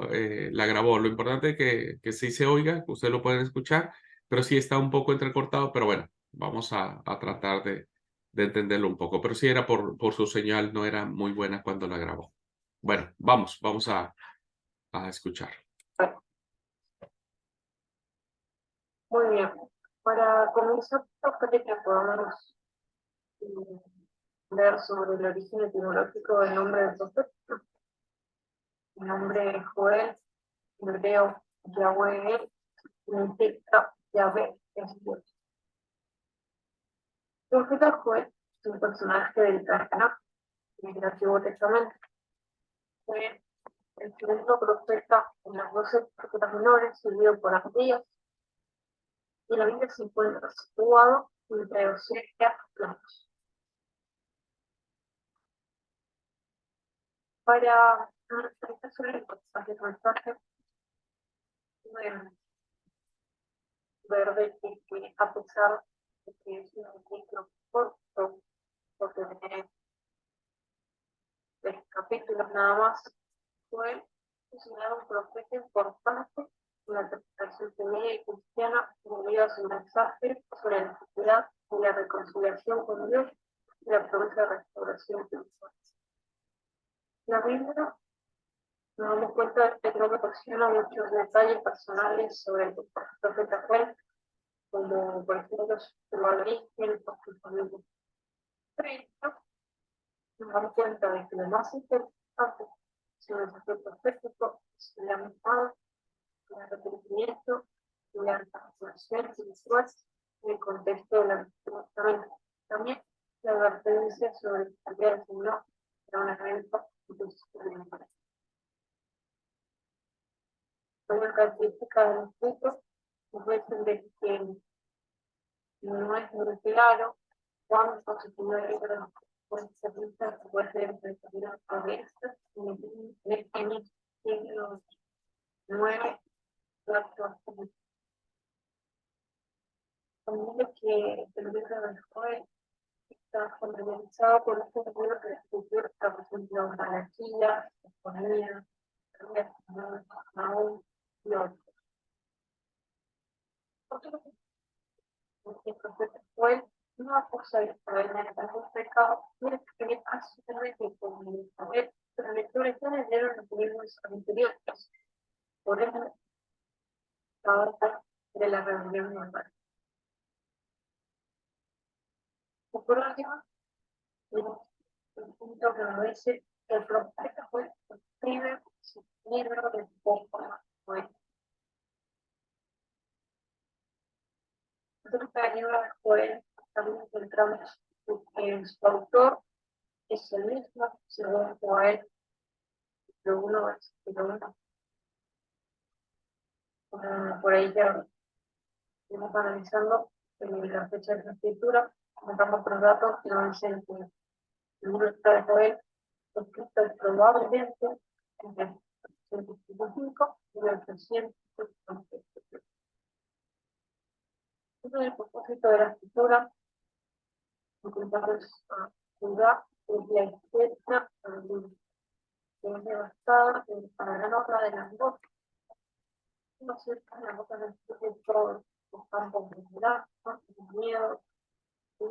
la grabó. Lo importante es que sí se oiga, que ustedes lo pueden escuchar, pero sí está un poco entrecortado, pero bueno, vamos a tratar de entenderlo un poco. Pero sí era por su señal, no era muy buena cuando la grabó. Bueno, vamos a escuchar. Muy bien. Para comenzar, creo que podamos ver sobre el origen etimológico del nombre del profeta. El nombre Joel, en hebreo Yahweh, significa Yahvé, es Dios. El profeta Joel es un personaje del Tanakh, del Antiguo Testamento. Fue el segundo profeta en las 12 profetas menores, seguido por Abdías, y la Biblia se encuentra situado entre Oseas y Amos. Para esta sobre el mensaje, ver de que a pesar de que es un libro corto, porque tiene 3 capítulos nada más, fue considerado un profeta importante en la interpretación judía y cristiana debido a su mensaje sobre la necesidad y la reconciliación con Dios y la promesa de restauración espiritual. La Biblia nos damos cuenta de que no proporciona muchos detalles personales sobre el profeta Joel, como por ejemplo su origen o su familia. Pero nos damos cuenta de que lo más interesante es el mensaje profético, es el llamado, el arrepentimiento y la transformación espiritual en el contexto de la Testament. También la advertencia sobre el cambiar el Señor era un evento experimental. Una característica del escrito es de que no es muy claro cuánto se puede ver puede ser vista, puede ser interpretada por esto, en el siglo IX, también que el libro de Joel está familiarizado con este libro de la escritura, por ejemplo, Malaquías, Sofonías, Naúm y otros. El profeta Joel no acusa a Israel de algún pecado, tiene que absolutamente con Israel, pero la lectura ya le dieron los libros anteriores. Por eso, ahora de la reunión normal. Y por último, el punto que nos dice que el profeta Joel escribe su libro de poco. Nosotros en el libro de Joel también encontramos que su autor es el mismo, según Joel, lo uno es lo uno. Por ahí ya estamos analizando la fecha de la escritura, encontramos los datos que nos dicen que el libro de Joel fue escrito probablemente entre el 855 y el 855. Ese es el propósito de la escritura, encontramos a Judá, que es la izquierda, que es devastada para la nota de las dos. No sé, la nota de todos los campos de Judá, el miedo, y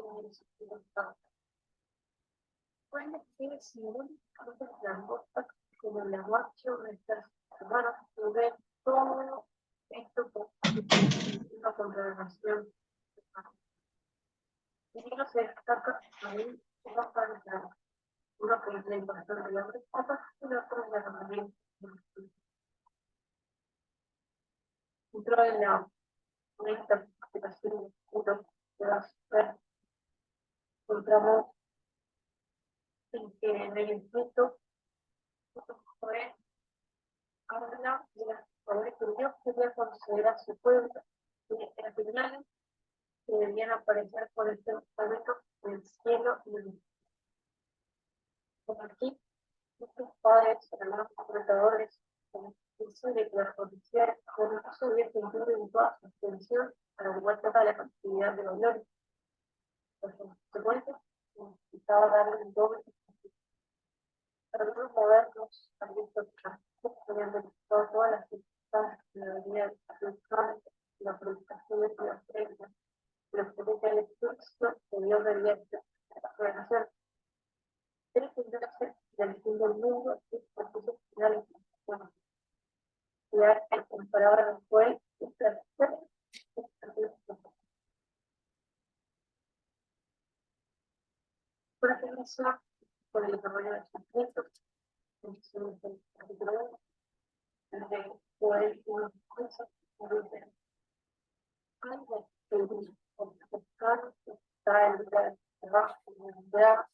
pueden ser simbólicamente langostas como el lenguaje de nuestras hermanas que ven todo esto como una congregación. Y no se destaca ahí una parte, una que es la invasión de la respuesta y la otra es la reunión. Dentro de la interpretación del escudo de las mujeres, encontramos en que en el escrito fue habla de las favores que Dios quería conceder a su pueblo y de las señales que debían aparecer por este momento en el cielo y en el cielo. Como aquí, estos padres, hermanos interpretadores, como de que la policía no se había sentido en toda su extensión para igual toda la cantidad de valores. Por consecuencia, necesitaba darle el doble. Algunos modernos han visto que habían detectado todas las circunstancias de la vida electrónica, la predicación de la prensa, los potenciales cursos que Dios debía hacer. Pero tendrse del fin del mundo y procesos finales de la situación. Ya en palabras de Joel, por ejemplo, por el desarrollo de sus proyectos, en el capítulo 1, donde Joel una cosa que dice, hay de buscar, está el lugar de trabajo, de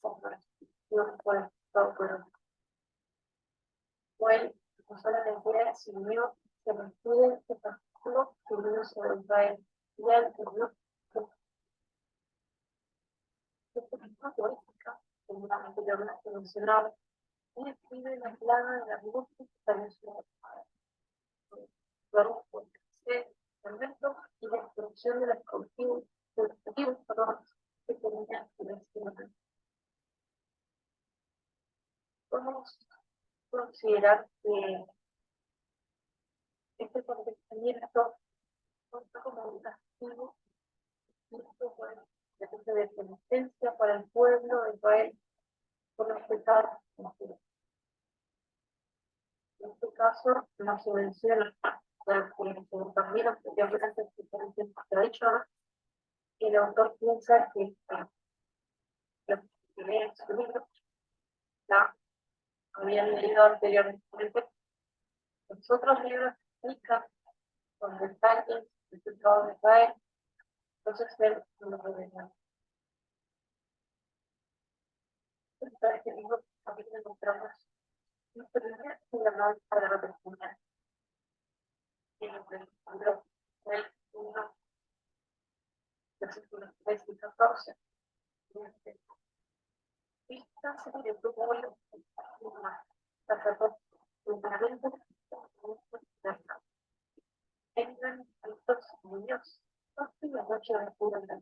por la institución, por todo, pero Joel, no solamente se unió, se mantuvo, se pasó, se unió sobre Israel, y él se unió, esta misma poética, como la anteriormente mencionaba, él escribe la plaga de la angustia que salió sobre el padre. Luego, desplazamiento y destrucción de los cultivos, que tenían relación. Podemos considerar que este acontecimiento cuenta como un castigo de penitencia para el pueblo de Israel por los pecados. En este caso no se menciona, pero también anteriormente se ha dicho, el autor piensa que los que leen su libro la habían leído anteriormente. Los otros libros explican con detalles el pecado de Israel, entonces él no lo revela. En este libro también encontramos un primer llamado para la persona. En el libro del 1, versículos 3 y 14. Esta serie de pueblo sacerdotes primeramente entran estos niños y la noche de pura la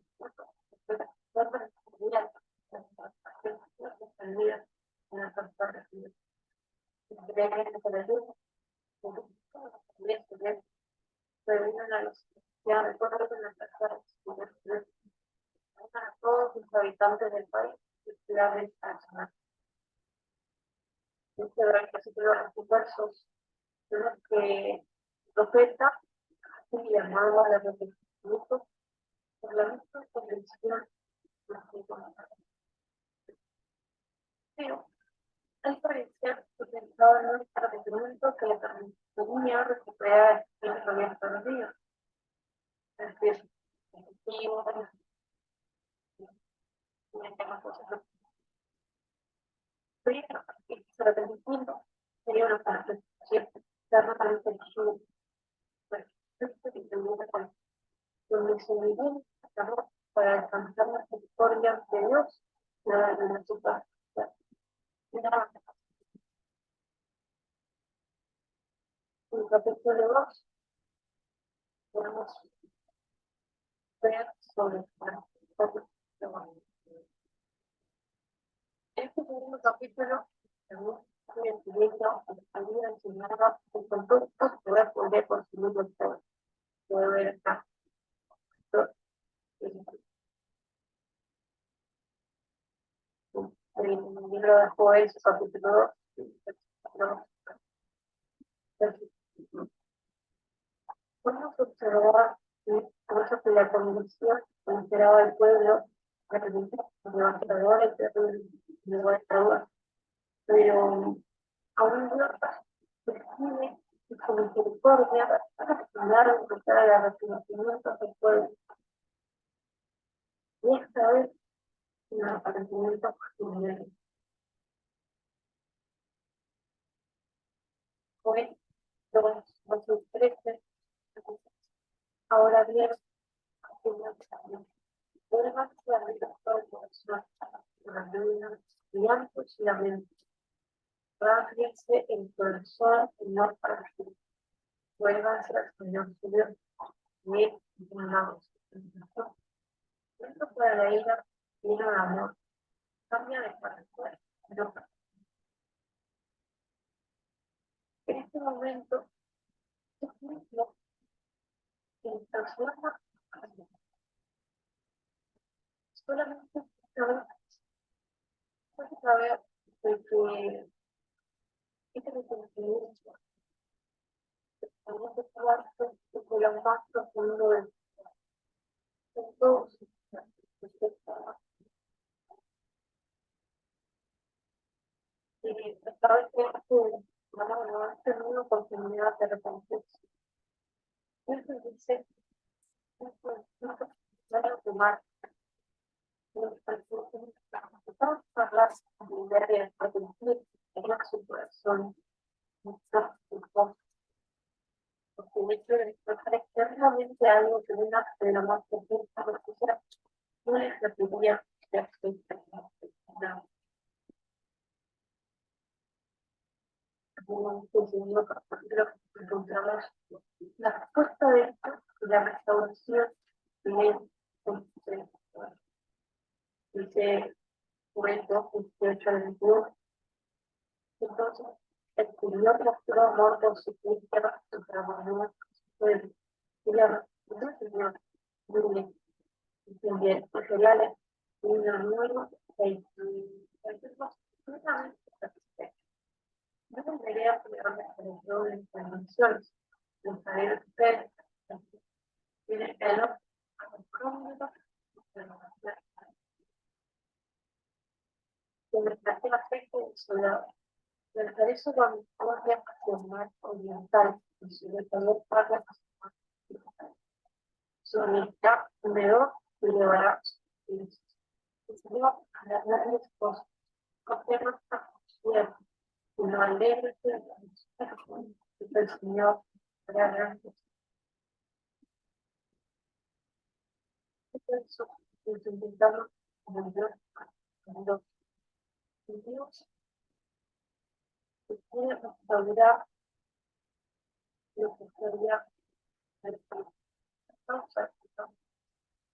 a todos los habitantes del país y ciudades nacionales. Este versículo de los versos en los que el profeta y llamaba a la reflexión por la misma convención. Pero al parecer se pensaba en un establecimiento que le permitía recuperar el que había perdido. Es decir, efectivo, pero se lo permitiendo sería una parte cierta, claramente el sur, donde se vivió para alcanzar la victoria de Dios, la de la superficie. En el capítulo 2 podemos ver sobre este segundo capítulo, según el siguiente, había enseñado el conducto que responder por su mismo estado. Puede ver acá. El libro de Joel, capítulo 2. Podemos observar que la condición que esperaba el pueblo los levantadores de pero aún Dios percibe su misericordia para ayudar a empezar el reconocimiento del pueblo. Y esta vez un aparecimiento mundial. Joel 2:13. Ahora bien, vuelvan a la corazón, la luna, llantos y lamentos. Ráfriense el corazón y no para sí. Vuélvanse al Señor su Dios, y Él dignados. Esto para la ira, lleno de amor, cambia de parecer, no. En este momento, es mismo que transforma solamente saber de que este reconocimiento es parte de lo más profundo de todos y esta vez que no han tenido oportunidad de arrepentirse. Eso dice, no puede tomar todas las habilidades de arrepentir en su corazón, porque el hecho de expresar externamente algo que venga de lo más profundo de la sociedad no les serviría de absolutamente nada. En el segundo capítulo encontramos la respuesta de esto y la ese momento, 18 al 21. Entonces, escribió postura amor por su tierra, su trabajo, el señor, no señor, muy bien, materiales, una nueva, no debería ponerme de intervenciones, los saberes ustedes, tiene pelo, que me parece aspecto del soldado. Me parece cuando voy a formar oriental, y sobre todo para su unidad número y llevará y a las grandes cosas. Observa esta cierto, y no alegre el Señor para grandes. Eso, intentamos como Dios, Dios, que tiene restaurar lo que sería el causa,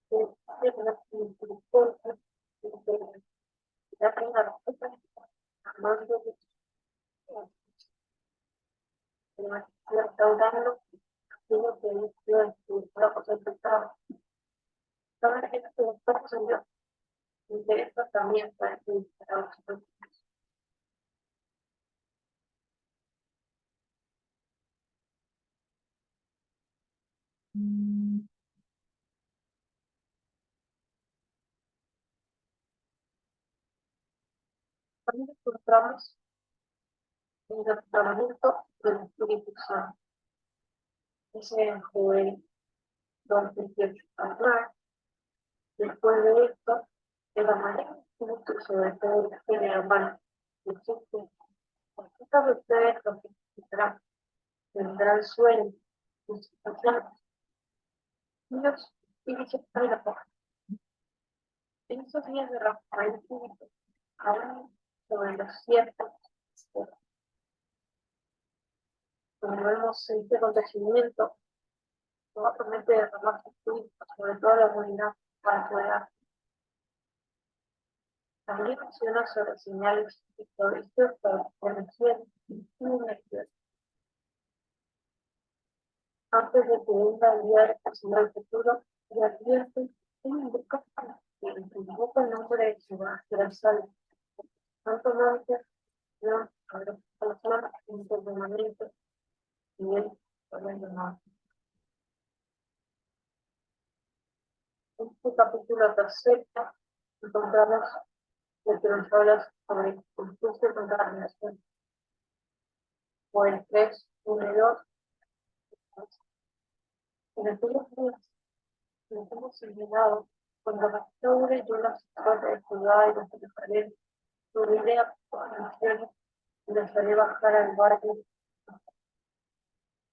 que es la misericordia, que la tenga respeto, amando de restaurando aquello que Dios está por el pecado. Saber que los pasos en Dios me interesa también para que los También encontramos en el tratamiento del Espíritu Santo. Ese en Joel 2:28-9. Después de esto, de la manera que sobre todo el hermano, existe, muchos de ustedes lo que necesitarán, tendrán sueños, situaciones, Dios y dice para la paz. En esos días de Rafael Espíritu, aún sobre los ciertos, como vemos en este acontecimiento, probablemente derramar su espíritu sobre toda la humanidad para poder. También menciona sobre señales y prodigios para conocer una acción. Antes de que venga el día del Señor futuro, y advierte un indica que invoca el nombre de Jehová será salvo. Tanto antes, no habrá personas en su permanente y él por el demás. En este capítulo tercero encontramos lo que nos habla sobre el juicio y contaminación. O el 3, 1 y 2. En aquellos días nos hemos señalado cuando restaure yo las cosas de Judá y los Jerusalén, subiré a las naciones y los haré bajar al barrio.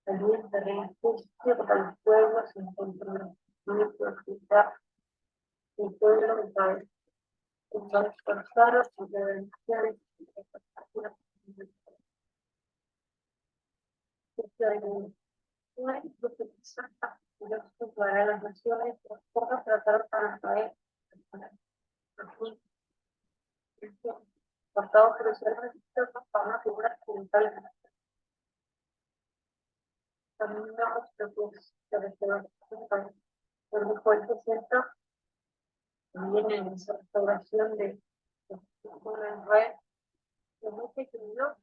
También daré justicia para los pueblos y encontraré mi prosperidad. El pueblo de Israel. Entonces pasaron sus redenciones y expectativas. Una profetizada, Dios juzgará a las naciones, las cosas tratar para traer. Aquí, pasado Jerusalén, para una figura occidental. También vemos que pues se restauró por el cual se centra también en esa restauración de Israel, que mucha escribió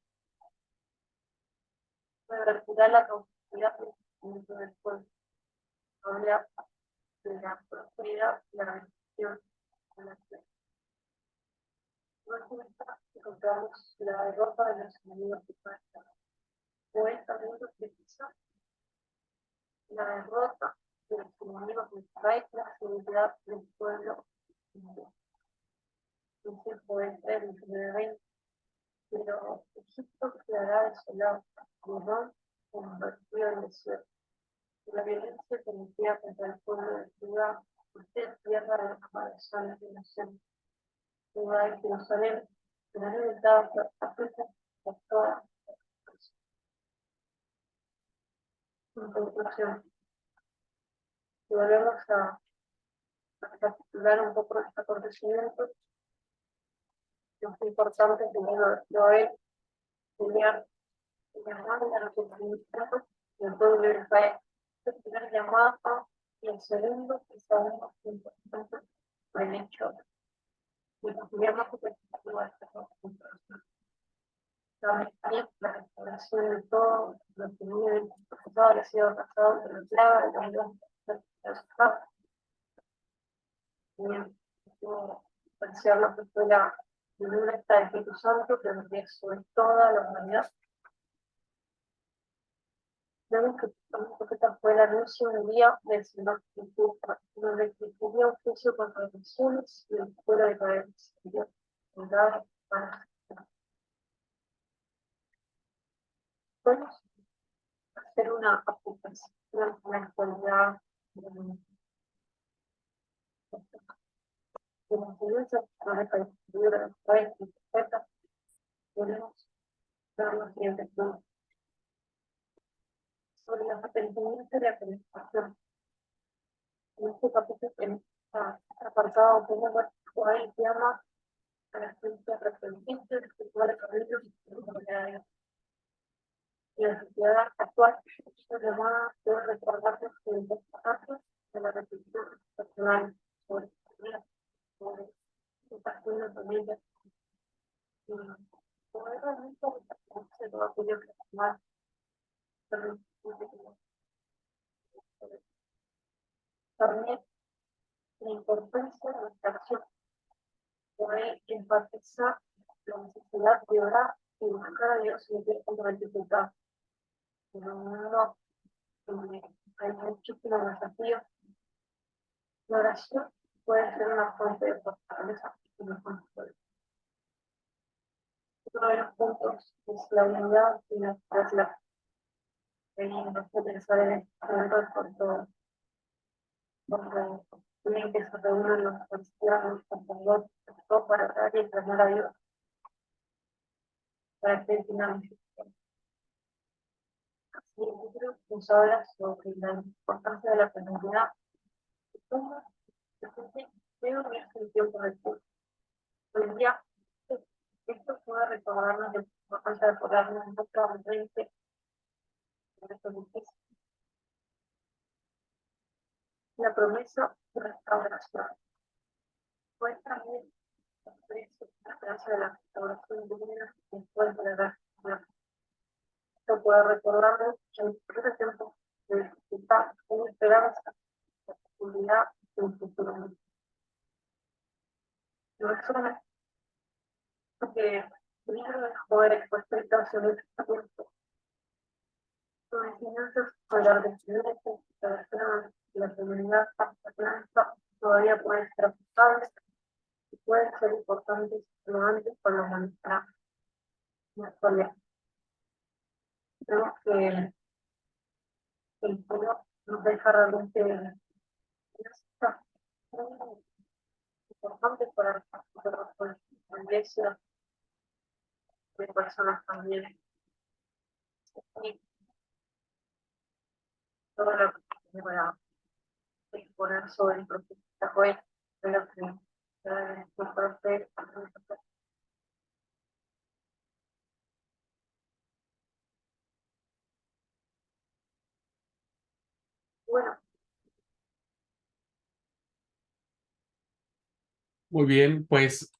para retirar la cautividad del pueblo. Habla de la prosperidad y la bendición de la tierra. Luego encontramos la derrota de los enemigos de Israel. Fue también profetizar la derrota de los enemigos de Israel, la seguridad del pueblo. Dice Joel 3:20, pero Egipto quedará desolado, Edom convertido en desierto. La violencia cometida contra el pueblo de Judá, usted tierra de las maldiciones de nación. Judá y Jerusalén serán inventadas por África por todas las cosas. En conclusión, si volvemos a recapitular un poco este acontecimiento, Es importante tener Joel, estudiar, llamar a los administrados y el pueblo de Israel. El primer llamado y el segundo que sabemos que es importante por el hecho de que tuviéramos que perspectiva también la restauración de todo lo que vive el pasado, ha sido pasado de los plagas, de los resultados. También apreciar lo que fue la figura esta de Espíritu Santo, que nos dio sobre toda la humanidad. Vemos que el profeta fue el anuncio un día del Señor Jesús, donde cumplía un juicio contra las naciones y el pueblo de Israel. Dios, bondad, para podemos hacer una aplicación en la actualidad de la enseñanza de la Israel y profeta. Podemos dar los siguientes puntos sobre los arrepentimientos y la penetración. En este capítulo, en este apartado, tenemos Joel llama a la gente arrepentida, espiritual, cabello y de y la sociedad actual es llamada a recordarnos que el desarrollo de la repetición personal sobre la vida, sobre educación de familia, y sobre realmente de todo aquello que es más también la importancia de nuestra acción, poder enfatizar la necesidad de orar y buscar a Dios en el contra el dificultad. No, hay muchísimos desafíos. La oración puede ser una fuente de fortaleza y una fuente de poder. Uno de los puntos es la unidad y la traslación. Tenemos que pensar en este momento por todo. Porque tienen que se reúnen los cristianos, los sacerdotes, todo para dar y entrenar a Dios. Para que finalmente. Así el libro nos habla sobre la importancia de la comunidad. Y cómo la gente debe unirse en tiempo de culto. Hoy día, esto puede recordarnos de la importancia de ponernos en nuestra mente en estos difíciles. La promesa de restauración. Fue también la esperanza de la restauración divina después de la guerra. Esto puede recordarnos que en este tiempo de dificultad, una esperanza, la posibilidad de un futuro mejor. No es solamente porque el libro de Joel fue escrito hace mucho tiempo. Sus enseñanzas sobre la residencia, la comunidad planta todavía pueden ser aplicables y pueden ser importantes no antes para la humanidad en la actualidad. Creo que el pueblo nos deja realmente muy importante para la iglesia de personas también. Y todo lo que para exponer sobre el profeta Joel, creo que su profeta. Bueno, Muy bien, pues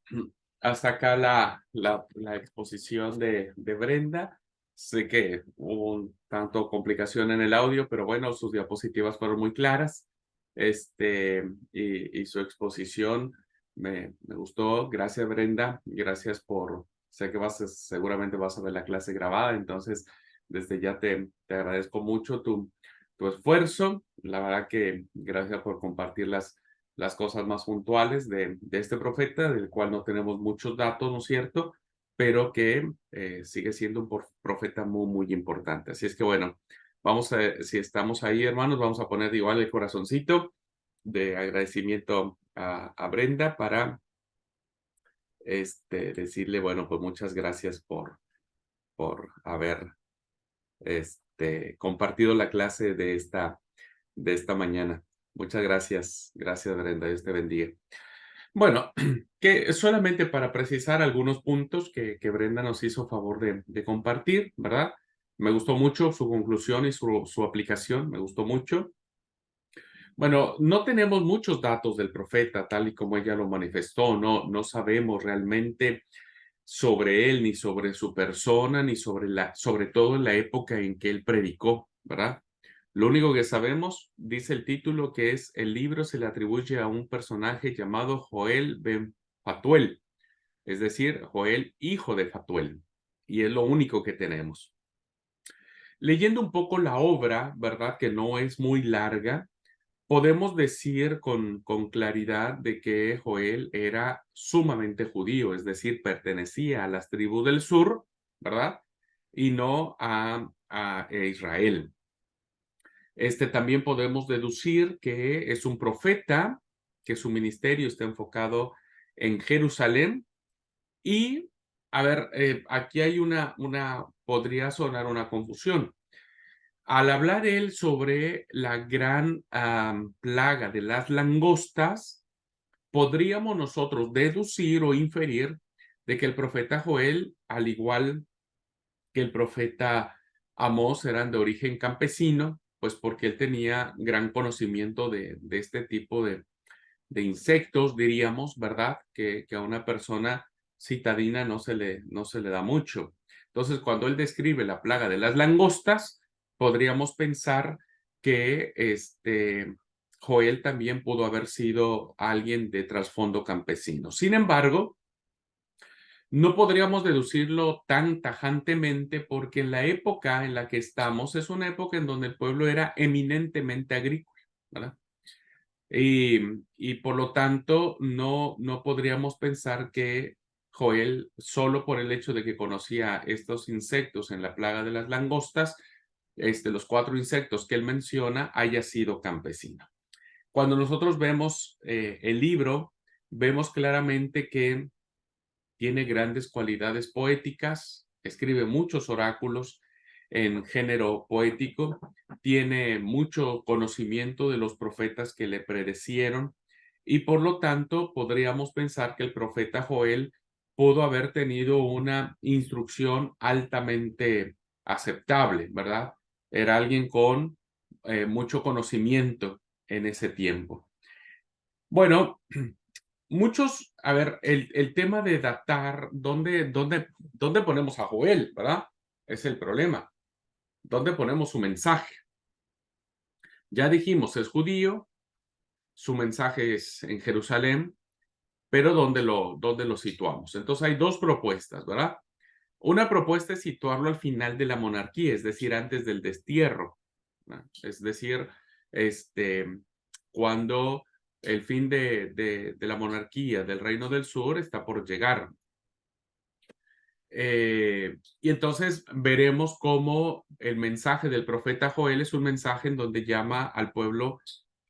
hasta acá la exposición de Brenda. Sé que hubo un tanto complicación en el audio, pero bueno, sus diapositivas fueron muy claras. Y su exposición me gustó. Gracias, Brenda. Gracias sé que seguramente vas a ver la clase grabada, entonces desde ya te agradezco mucho tu esfuerzo. La verdad que gracias por compartir las cosas más puntuales de este profeta, del cual no tenemos muchos datos, ¿no es cierto? Pero que sigue siendo un profeta muy, muy importante. Así es que bueno, si estamos ahí, hermanos, vamos a poner igual el corazoncito de agradecimiento a Brenda para decirle, bueno, pues muchas gracias por haber compartido la clase de esta mañana. Muchas gracias. Gracias, Brenda. Dios te bendiga. Bueno, que solamente para precisar algunos puntos que Brenda nos hizo favor de compartir, ¿verdad? Me gustó mucho su conclusión y su aplicación, me gustó mucho. Bueno, no tenemos muchos datos del profeta, tal y como ella lo manifestó, no sabemos realmente sobre él, ni sobre su persona, ni sobre todo en la época en que él predicó, ¿verdad? Lo único que sabemos, dice el título, que es el libro se le atribuye a un personaje llamado Joel ben Fatuel, es decir, Joel, hijo de Fatuel, y es lo único que tenemos. Leyendo un poco la obra, ¿verdad? Que no es muy larga, podemos decir con claridad de que Joel era sumamente judío, es decir, pertenecía a las tribus del sur, ¿verdad? Y no a Israel. También podemos deducir que es un profeta, que su ministerio está enfocado en Jerusalén. Y, a ver, aquí hay podría sonar una confusión. Al hablar él sobre la gran plaga de las langostas, podríamos nosotros deducir o inferir de que el profeta Joel, al igual que el profeta Amós, eran de origen campesino, pues porque él tenía gran conocimiento de este tipo de insectos, diríamos, ¿verdad? Que a una persona citadina no se le da mucho. Entonces, cuando él describe la plaga de las langostas, podríamos pensar que Joel también pudo haber sido alguien de trasfondo campesino. Sin embargo, no podríamos deducirlo tan tajantemente porque en la época en la que estamos es una época en donde el pueblo era eminentemente agrícola, ¿verdad? Y por lo tanto, no podríamos pensar que Joel, solo por el hecho de que conocía estos insectos en la plaga de las langostas, los 4 insectos que él menciona, haya sido campesino. Cuando nosotros vemos el libro, vemos claramente que tiene grandes cualidades poéticas, escribe muchos oráculos en género poético, tiene mucho conocimiento de los profetas que le predecieron y por lo tanto podríamos pensar que el profeta Joel pudo haber tenido una instrucción altamente aceptable, ¿verdad? Era alguien con mucho conocimiento en ese tiempo. Bueno, muchos, a ver, el tema de datar, ¿dónde ponemos a Joel, verdad? Es el problema. ¿Dónde ponemos su mensaje? Ya dijimos, es judío, su mensaje es en Jerusalén, pero dónde lo situamos? Entonces hay 2 propuestas, ¿verdad? Una propuesta es situarlo al final de la monarquía, es decir, antes del destierro, ¿verdad? Es decir, cuando el fin de la monarquía del Reino del Sur está por llegar. Y entonces veremos cómo el mensaje del profeta Joel es un mensaje en donde llama al pueblo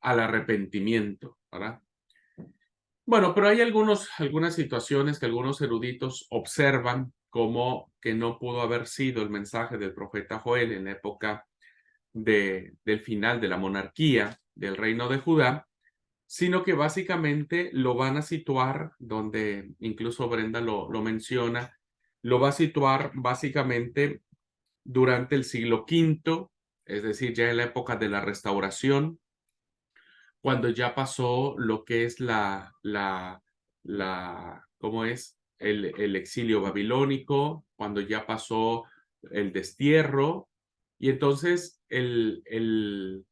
al arrepentimiento, ¿verdad? Bueno, pero hay algunas situaciones que algunos eruditos observan como que no pudo haber sido el mensaje del profeta Joel en la época del final de la monarquía del reino de Judá, sino que básicamente lo van a situar, donde incluso Brenda lo menciona, lo va a situar básicamente durante el siglo V, es decir, ya en la época de la restauración, cuando ya pasó lo que es ¿cómo es? El exilio babilónico, cuando ya pasó el destierro, y entonces el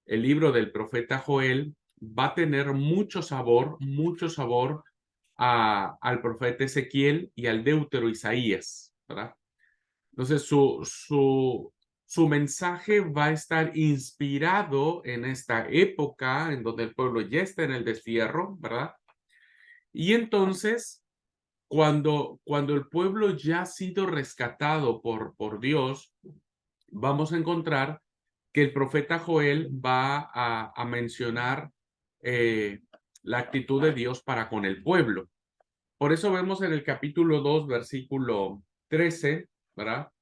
libro del profeta Joel va a tener mucho sabor al profeta Ezequiel y al Deutero Isaías, ¿verdad? Entonces su mensaje va a estar inspirado en esta época en donde el pueblo ya está en el destierro, ¿verdad? Y entonces, cuando el pueblo ya ha sido rescatado por Dios, vamos a encontrar que el profeta Joel va a mencionar la actitud de Dios para con el pueblo. Por eso vemos en el capítulo 2, versículo 13, ¿verdad?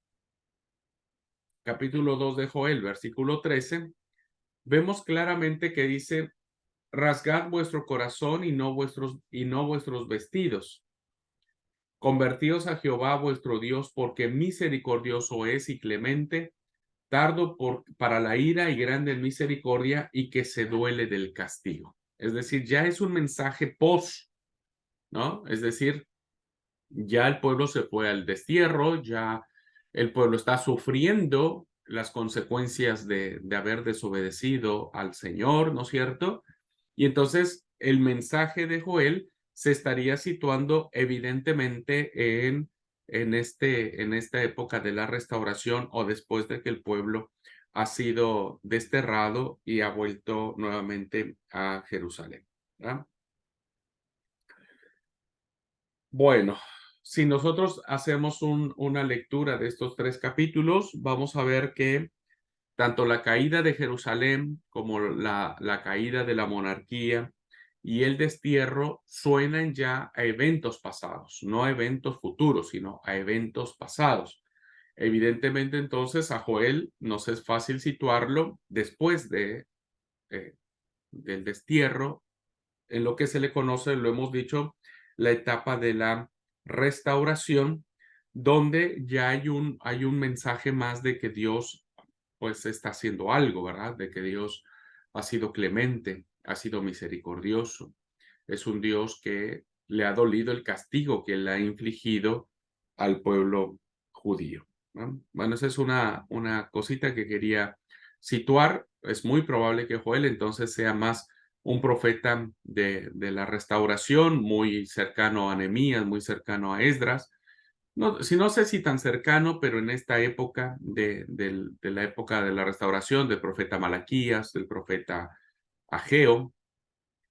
Capítulo 2 de Joel, versículo 13, vemos claramente que dice, rasgad vuestro corazón y no vuestros vestidos. Convertíos a Jehová vuestro Dios, porque misericordioso es y clemente, tardo para la ira y grande en misericordia, y que se duele del castigo. Es decir, ya es un mensaje post, ¿no? Es decir, ya el pueblo se fue al destierro, ya el pueblo está sufriendo las consecuencias de haber desobedecido al Señor, ¿no es cierto? Y entonces el mensaje de Joel se estaría situando evidentemente en esta época de la restauración o después de que el pueblo ha sido desterrado y ha vuelto nuevamente a Jerusalén, ¿verdad? Bueno, si nosotros hacemos una lectura de estos 3 capítulos, vamos a ver que tanto la caída de Jerusalén como la caída de la monarquía y el destierro suenan ya a eventos pasados, no a eventos futuros, sino a eventos pasados. Evidentemente, entonces, a Joel nos es fácil situarlo después del destierro, en lo que se le conoce, lo hemos dicho, la etapa de la restauración, donde ya hay un mensaje más de que Dios pues está haciendo algo, ¿verdad? De que Dios ha sido clemente, ha sido misericordioso. Es un Dios que le ha dolido el castigo que le ha infligido al pueblo judío, ¿no? Bueno, esa es una cosita que quería situar. Es muy probable que Joel entonces sea más un profeta de la restauración, muy cercano a Nehemías, muy cercano a Esdras. No, no sé si tan cercano, pero en esta época de la época de la restauración, del profeta Malaquías, del profeta Ageo,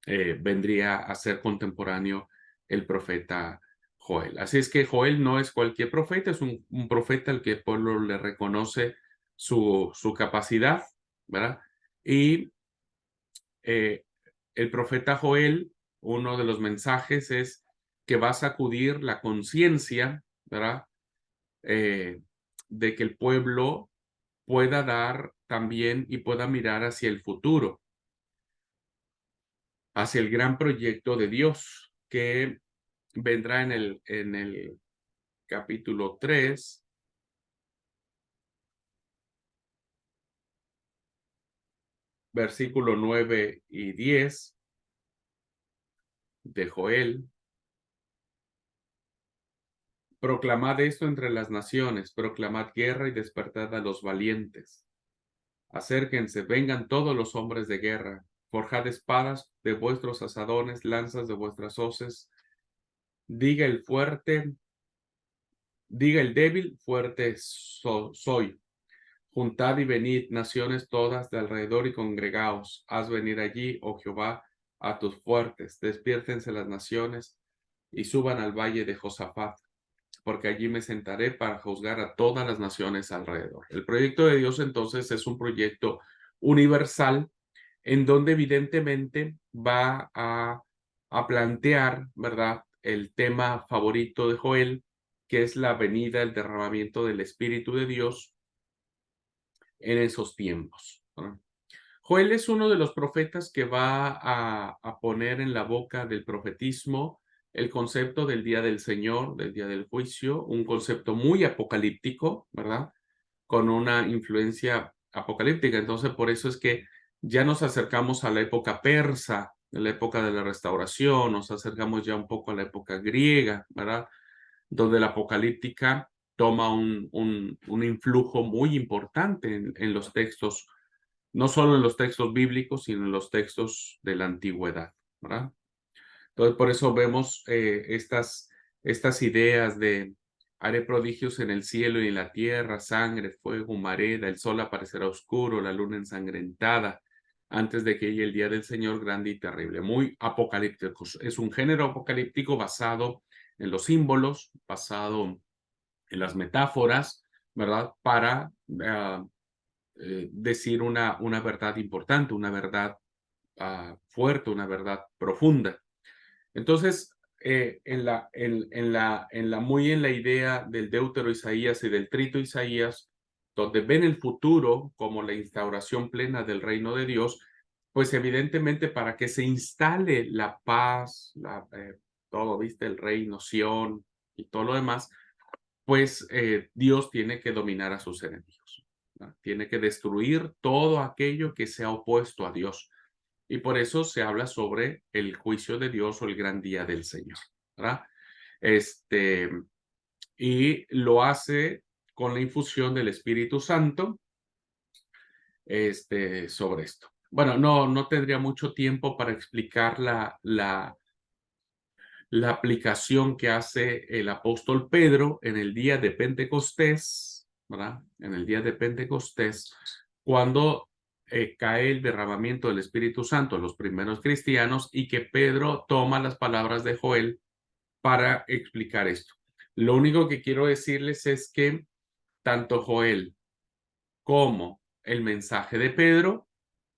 vendría a ser contemporáneo el profeta Joel. Así es que Joel no es cualquier profeta, es un profeta al que el pueblo le reconoce su capacidad, ¿verdad? Y el profeta Joel, uno de los mensajes es que va a sacudir la conciencia, ¿verdad? De que el pueblo pueda dar también y pueda mirar hacia el futuro, hacia el gran proyecto de Dios que vendrá en el capítulo 3, versículo 9 y 10 de Joel. Proclamad esto entre las naciones, proclamad guerra y despertad a los valientes. Acérquense, vengan todos los hombres de guerra, forjad espadas de vuestros asadones, lanzas de vuestras hoces. Diga el fuerte, diga el débil, fuerte soy. Juntad y venid, naciones todas de alrededor, y congregaos. Haz venir allí, oh Jehová, a tus fuertes. Despiértense las naciones y suban al valle de Josafat, porque allí me sentaré para juzgar a todas las naciones alrededor. El proyecto de Dios entonces es un proyecto universal en donde evidentemente va a plantear, ¿verdad?, el tema favorito de Joel, que es la venida, el derramamiento del Espíritu de Dios en esos tiempos, ¿verdad? Joel es uno de los profetas que va a poner en la boca del profetismo el concepto del día del Señor, del día del juicio, un concepto muy apocalíptico, ¿verdad? Con una influencia apocalíptica. Entonces, por eso es que ya nos acercamos a la época persa, a la época de la restauración, nos acercamos ya un poco a la época griega, ¿verdad? Donde la apocalíptica toma un influjo muy importante en los textos, no solo en los textos bíblicos, sino en los textos de la antigüedad, ¿verdad? Entonces, por eso vemos estas ideas de haré prodigios en el cielo y en la tierra, sangre, fuego, humareda, el sol aparecerá oscuro, la luna ensangrentada, antes de que llegue el día del Señor grande y terrible. Muy apocalíptico. Es un género apocalíptico basado en los símbolos, basado en las metáforas, ¿verdad? Para decir una verdad importante, una verdad fuerte, una verdad profunda. Entonces, muy en la idea del Deutero Isaías y del Trito Isaías, donde ven el futuro como la instauración plena del reino de Dios, pues evidentemente para que se instale la paz, todo, ¿viste? El reino, Sión y todo lo demás, pues Dios tiene que dominar a sus enemigos, ¿no? Tiene que destruir todo aquello que sea opuesto a Dios. Y por eso se habla sobre el juicio de Dios o el gran día del Señor, ¿verdad? Y lo hace con la infusión del Espíritu Santo, sobre esto. Bueno, no tendría mucho tiempo para explicar la aplicación que hace el apóstol Pedro en el día de Pentecostés, ¿verdad? En el día de Pentecostés, cuando cae el derramamiento del Espíritu Santo en los primeros cristianos y que Pedro toma las palabras de Joel para explicar esto. Lo único que quiero decirles es que tanto Joel como el mensaje de Pedro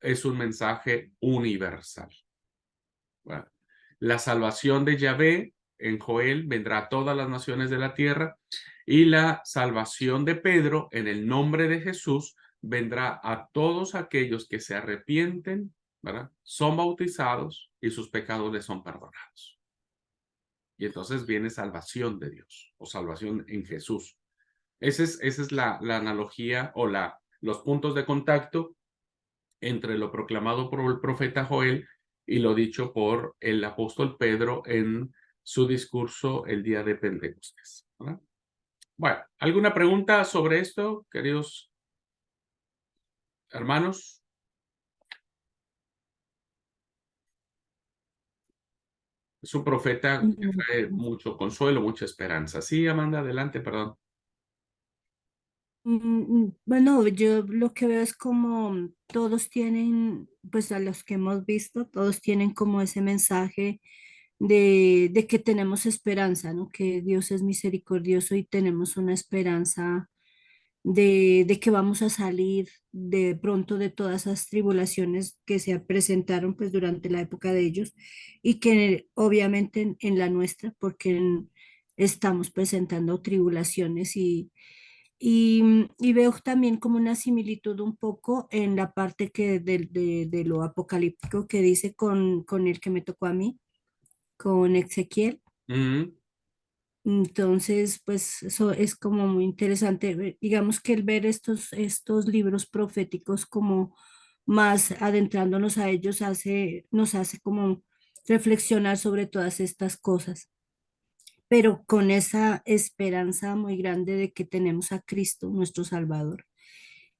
es un mensaje universal. Bueno, la salvación de Yahvé en Joel vendrá a todas las naciones de la tierra y la salvación de Pedro en el nombre de Jesús vendrá a todos aquellos que se arrepienten, ¿verdad? Son bautizados y sus pecados les son perdonados. Y entonces viene salvación de Dios o salvación en Jesús. Esa es la analogía o los puntos de contacto entre lo proclamado por el profeta Joel y lo dicho por el apóstol Pedro en su discurso el día de Pentecostés, ¿verdad? Bueno, ¿alguna pregunta sobre esto, queridos hermanos? Es un profeta que trae mucho consuelo, mucha esperanza. Sí, Amanda, adelante, perdón. Bueno, yo lo que veo es como todos tienen, pues a los que hemos visto, todos tienen como ese mensaje de que tenemos esperanza, ¿no? Que Dios es misericordioso y tenemos una esperanza de que vamos a salir de pronto de todas esas tribulaciones que se presentaron pues durante la época de ellos y que obviamente en la nuestra, porque estamos presentando tribulaciones y veo también como una similitud un poco en la parte que de lo apocalíptico que dice con el que me tocó a mí, con Ezequiel. Mm, Entonces, pues eso es como muy interesante. Digamos que el ver estos libros proféticos como más adentrándonos a ellos nos hace como reflexionar sobre todas estas cosas, pero con esa esperanza muy grande de que tenemos a Cristo, nuestro Salvador,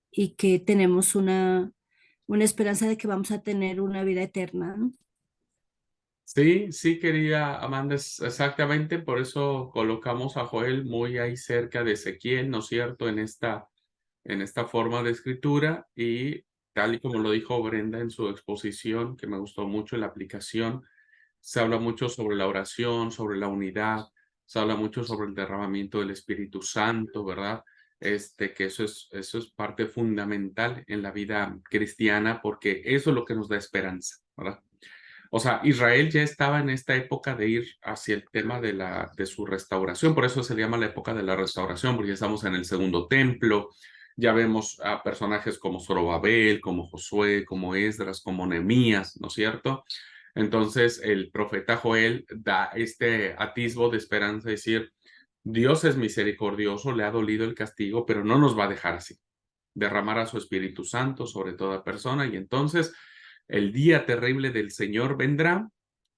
y que tenemos una esperanza de que vamos a tener una vida eterna, ¿no? sí, sí, querida Amanda, es exactamente por eso colocamos a Joel muy ahí cerca de Ezequiel, ¿no es cierto? En esta forma de escritura y tal y como lo dijo Brenda en su exposición, que me gustó mucho la aplicación, se habla mucho sobre la oración, sobre la unidad, se habla mucho sobre el derramamiento del Espíritu Santo, ¿verdad? Que eso es parte fundamental en la vida cristiana porque eso es lo que nos da esperanza, ¿verdad? O sea, Israel ya estaba en esta época de ir hacia el tema de su restauración, por eso se llama la época de la restauración, porque ya estamos en el segundo templo, ya vemos a personajes como Zorobabel, como Josué, como Esdras, como Nehemías, ¿no es cierto? Entonces el profeta Joel da este atisbo de esperanza, decir, Dios es misericordioso, le ha dolido el castigo, pero no nos va a dejar así. Derramará su Espíritu Santo sobre toda persona y entonces el día terrible del Señor vendrá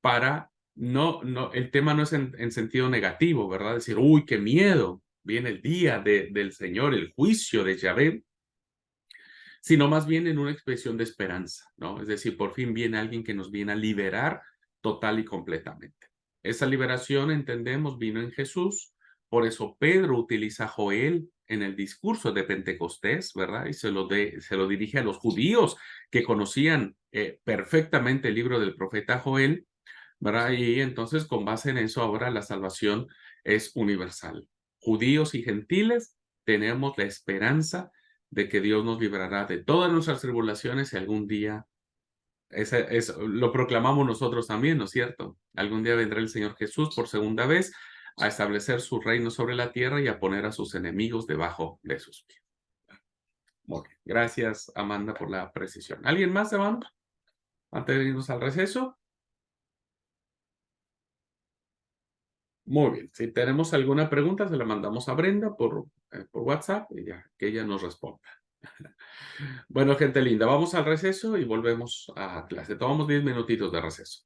para, el tema no es en sentido negativo, ¿verdad? Decir, uy, qué miedo, viene el día del Señor, el juicio de Yahvé, sino más bien en una expresión de esperanza, ¿no? Es decir, por fin viene alguien que nos viene a liberar total y completamente. Esa liberación, entendemos, vino en Jesús, por eso Pedro utiliza a Joel en el discurso de Pentecostés, ¿verdad? Y se lo dirige a los judíos que conocían perfectamente el libro del profeta Joel, ¿verdad? Y entonces, con base en eso, ahora la salvación es universal. Judíos y gentiles tenemos la esperanza de que Dios nos librará de todas nuestras tribulaciones y algún día, lo proclamamos nosotros también, ¿no es cierto? Algún día vendrá el Señor Jesús por segunda vez a establecer su reino sobre la tierra y a poner a sus enemigos debajo de sus pies. Muy bien. Gracias, Amanda, por la precisión. ¿Alguien más, Amanda? antes de irnos al receso? Muy bien. Si tenemos alguna pregunta, se la mandamos a Brenda por WhatsApp y ya, que ella nos responda. Bueno, gente linda, vamos al receso y volvemos a clase. Tomamos 10 minutitos de receso.